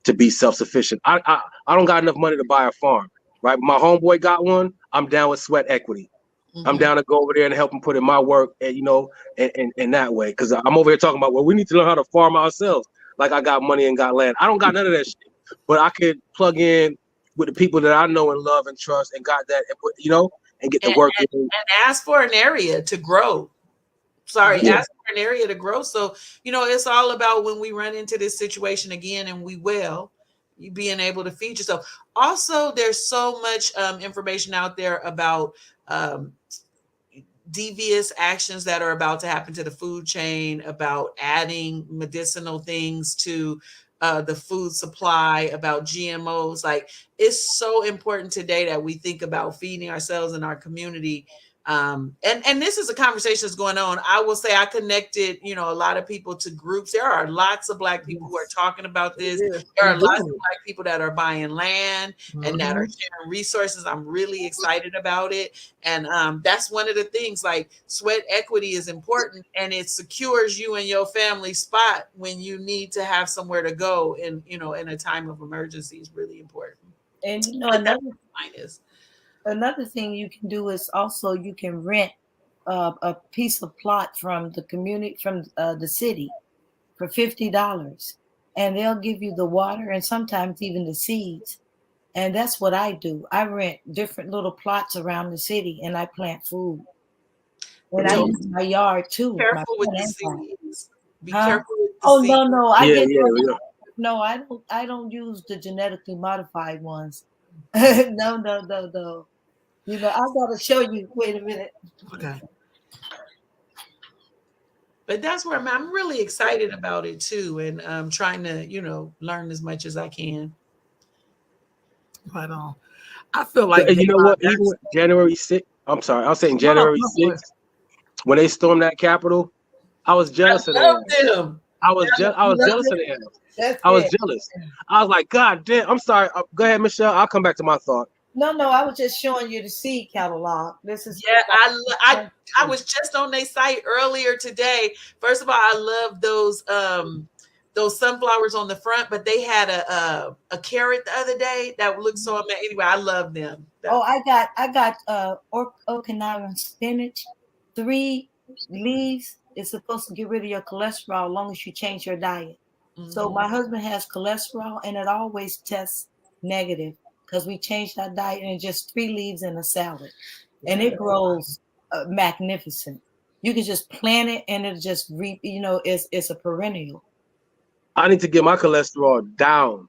to be self-sufficient. I don't got enough money to buy a farm, right? My homeboy got one. I'm down with sweat equity. Mm-hmm. I'm down to go over there and help him put in my work, and in that way, because I'm over here talking about, well, we need to learn how to farm ourselves. Like I got money and got land. I don't got none of that shit, but I could plug in with the people that I know and love and trust, and got that, and get the work in. And ask for an area to grow. Ask for an area to grow. So, it's all about when we run into this situation again, and we will, you being able to feed yourself. Also, there's so much information out there about devious actions that are about to happen to the food chain, about adding medicinal things to the food supply, about GMOs. Like, it's so important today that we think about feeding ourselves and our community. And this is a conversation that's going on. I will say I connected, a lot of people to groups. There are lots of Black people who are talking about this. There are lots of Black people that are buying land and that are sharing resources. I'm really excited about it. And that's one of the things, like, sweat equity is important, and it secures you and your family spot when you need to have somewhere to go in a time of emergency is really important. And another thing you can do is also you can rent a piece of plot from the community, from the city, for $50, and they'll give you the water and sometimes even the seeds. And that's what I do. I rent different little plots around the city, and I plant food. And I use my yard too. Careful with the seeds. Be careful with the seeds. No, no, I don't use the genetically modified ones. No. I gotta show you. Wait a minute. Okay. But that's where I'm really excited about it too, and I'm trying to, learn as much as I can. Right on. I feel like what? Even January 6th. I'm sorry. I was saying January 6th, when they stormed that Capitol, I was jealous of them. I was jealous of them. I was jealous. I was like, God damn. I'm sorry. Go ahead, Michelle. I'll come back to my thought. No, I was just showing you the seed catalog. This is I was just on their site earlier today. First of all, I love those sunflowers on the front, but they had a carrot the other day that looked so amazing. Anyway, I love them. I got Okinawan spinach, 3 leaves. It's supposed to get rid of your cholesterol as long as you change your diet. Mm-hmm. So my husband has cholesterol, and it always tests negative, because we changed our diet, and just 3 leaves in a salad, and it grows magnificent. You can just plant it, and it just it's a perennial. I need to get my cholesterol down.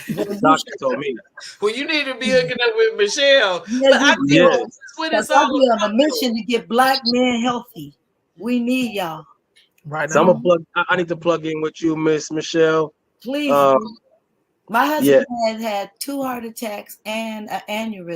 The doctor told me. Well, you need to be hooking up with Michelle. I'll be on a mission to get Black men healthy. We need y'all. Right So I'm on. a plug. I need to plug in with you, Miss Michelle. Please. Um, My yeah. husband had 2 heart attacks and an aneurysm.